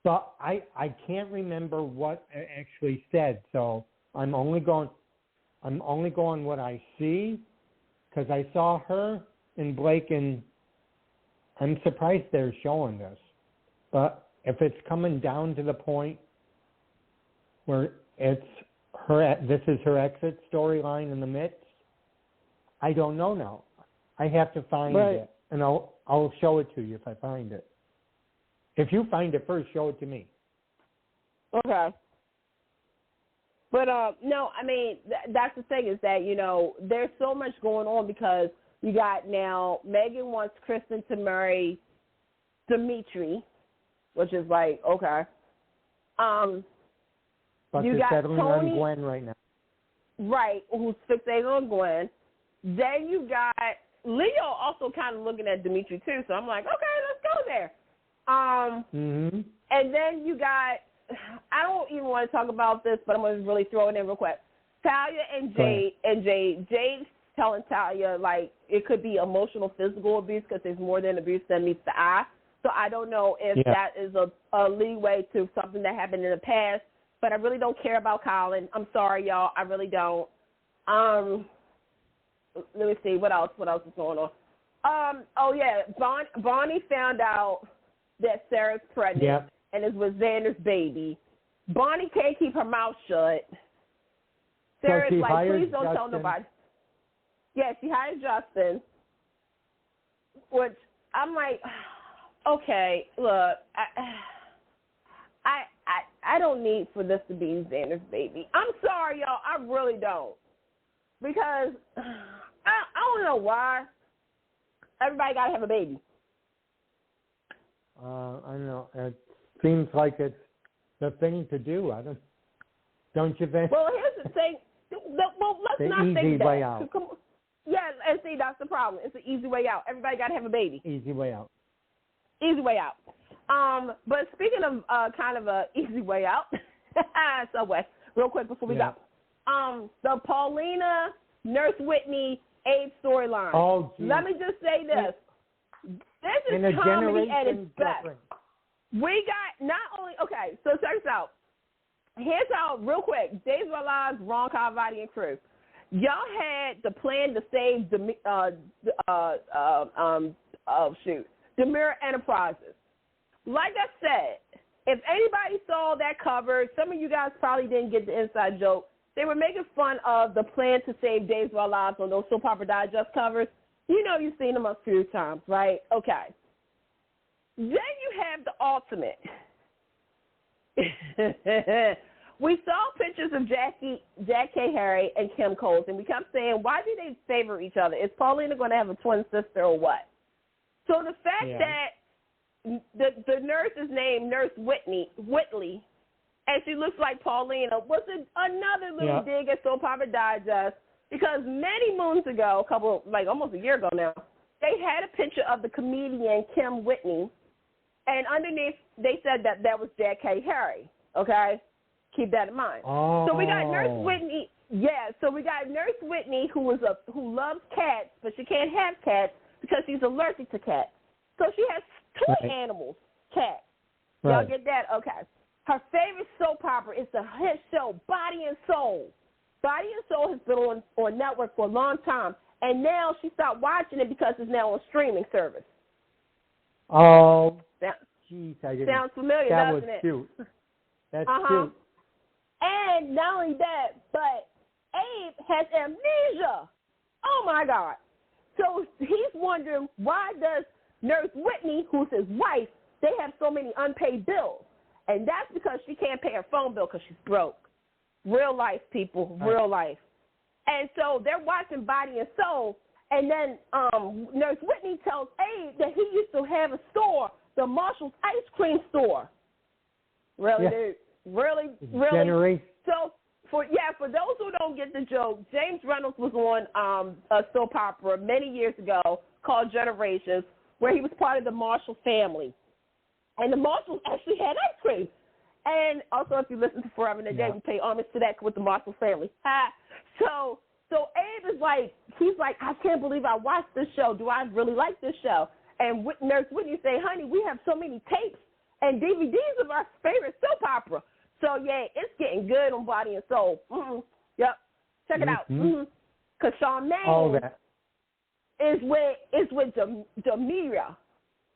So I can't remember what it actually said. So I'm only going what I see because I saw her and Blake, and I'm surprised they're showing this. But if it's coming down to the point where it's this is her exit storyline in the midst, I don't know now. I have to find it, and I'll show it to you if I find it. If you find it first, show it to me. Okay. But, no, I mean, that's the thing is that, there's so much going on because you got now Megan wants Kristen to marry Dimitri, which is like, okay. But you they're got settling Tony, on Gwen right now. Right, who's fixated on Gwen. Then you got Leo also kind of looking at Dimitri too, so I'm like, okay, let's go there. And then you got, I don't even want to talk about this, but I'm going to really throw it in real quick. Talia and Jade. Jade's telling Talia, like, it could be emotional, physical abuse because there's more than abuse than meets the eye. So I don't know if that is a leeway to something that happened in the past, but I really don't care about Colin. I'm sorry, y'all. I really don't. Let me see. What else is going on? Bonnie found out that Sarah's pregnant and it was Xander's baby. Bonnie can't keep her mouth shut. Sarah's like, please don't tell nobody. Yeah, she hired Justin, which I'm like, okay, look, I don't need for this to be Xander's baby. I'm sorry, y'all. I really don't. Because I don't know why everybody got to have a baby. I don't know. It seems like it's the thing to do. Don't you think? Well, here's the thing. Let's not think that. Way out. Yeah, and see, that's the problem. It's an easy way out. Everybody got to have a baby. Easy way out. Easy way out. But speaking of kind of a easy way out, Subway, real quick before we go. The Paulina, Nurse Whitney, AIDS storyline. Oh, geez. Let me just say this. This is comedy at its best. We got not only, okay, so check this out. Here's how, real quick, Days of Our Lives, Ron Carvati and crew. Y'all had the plan to save Demir Enterprises. Like I said, if anybody saw that cover, some of you guys probably didn't get the inside joke. They were making fun of the Plan to Save Days of Our Lives on those Soap Opera Digest covers. You know you've seen them a few times, right? Okay. Then you have the ultimate. We saw pictures of Jack K. Harry and Kim Coles, and we kept saying, why do they favor each other? Is Paulina going to have a twin sister or what? So the fact that the nurse is named Nurse Whitley, and she looks like Paulina, was another little dig at Soap Opera Digest, because many moons ago, almost a year ago now, they had a picture of the comedian Kim Whitney, and underneath they said that was Jack K. Harry, okay? Keep that in mind. Oh. So we got Nurse Whitney. Yeah, so we got Nurse Whitney who loves cats, but she can't have cats because she's allergic to cats. So she has two animals, cats. Y'all get that? Okay. Her favorite soap opera is the hit show Body and Soul. Body and Soul has been on network for a long time, and now she stopped watching it because it's now on streaming service. Oh, jeez, sounds familiar, doesn't it? That was cute. That's cute. And not only that, but Abe has amnesia. Oh, my God. So he's wondering, why does Nurse Whitney, who's his wife, they have so many unpaid bills? And that's because she can't pay her phone bill because she's broke. Real life, people, real life. And so they're watching Body and Soul, and then Nurse Whitney tells Abe that he used to have a store, the Marshall's Ice Cream Store. Really, dude? Really? Generation. So, for those who don't get the joke, James Reynolds was on a soap opera many years ago called Generations, where he was part of the Marshall family. And the Marshalls actually had ice cream. And also, if you listen to Forever and a Day, we pay homage to that with the Marshall family. So Abe is he's like, I can't believe I watched this show. Do I really like this show? And Nurse Whitney say, honey, we have so many tapes and DVDs of our favorite soap opera. So, it's getting good on Body and Soul. Mm-hmm. Yep. Check it out. Because Charmaine is with Demetria.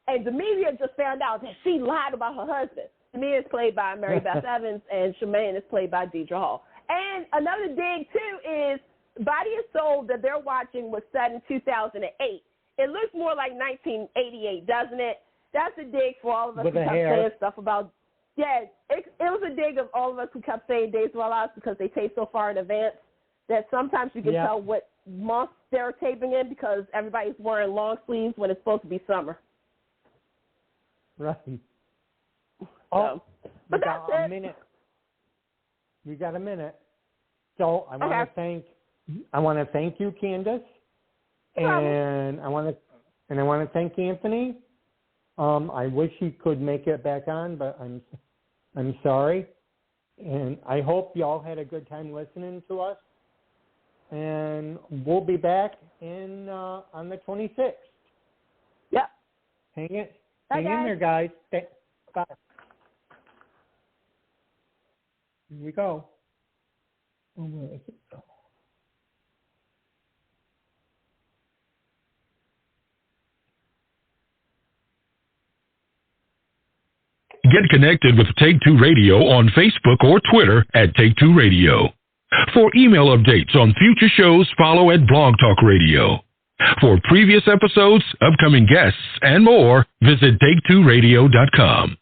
And Demetria just found out that she lied about her husband. Demetria is played by Mary Beth Evans, and Charmaine is played by Deidre Hall. And another dig, too, is Body and Soul that they're watching was set in 2008. It looks more like 1988, doesn't it? That's a dig for all of us who kept saying stuff about – it was a dig of all of us who kept saying Days of Our Lives because they tape so far in advance that sometimes you can tell what month they're taping in because everybody's wearing long sleeves when it's supposed to be summer. Right. But we got a minute. We got a minute. So I want to thank you, Candace, and I want to thank Anthony. I wish he could make it back on, but I'm sorry. And I hope y'all had a good time listening to us. And we'll be back on the 26th. Yep. Hang in there, guys. Bye. Here we go. Oh, where is it? Get connected with Take-Two Radio on Facebook or Twitter at Take-Two Radio. For email updates on future shows, follow at Blog Talk Radio. For previous episodes, upcoming guests, and more, visit Take2Radio.com.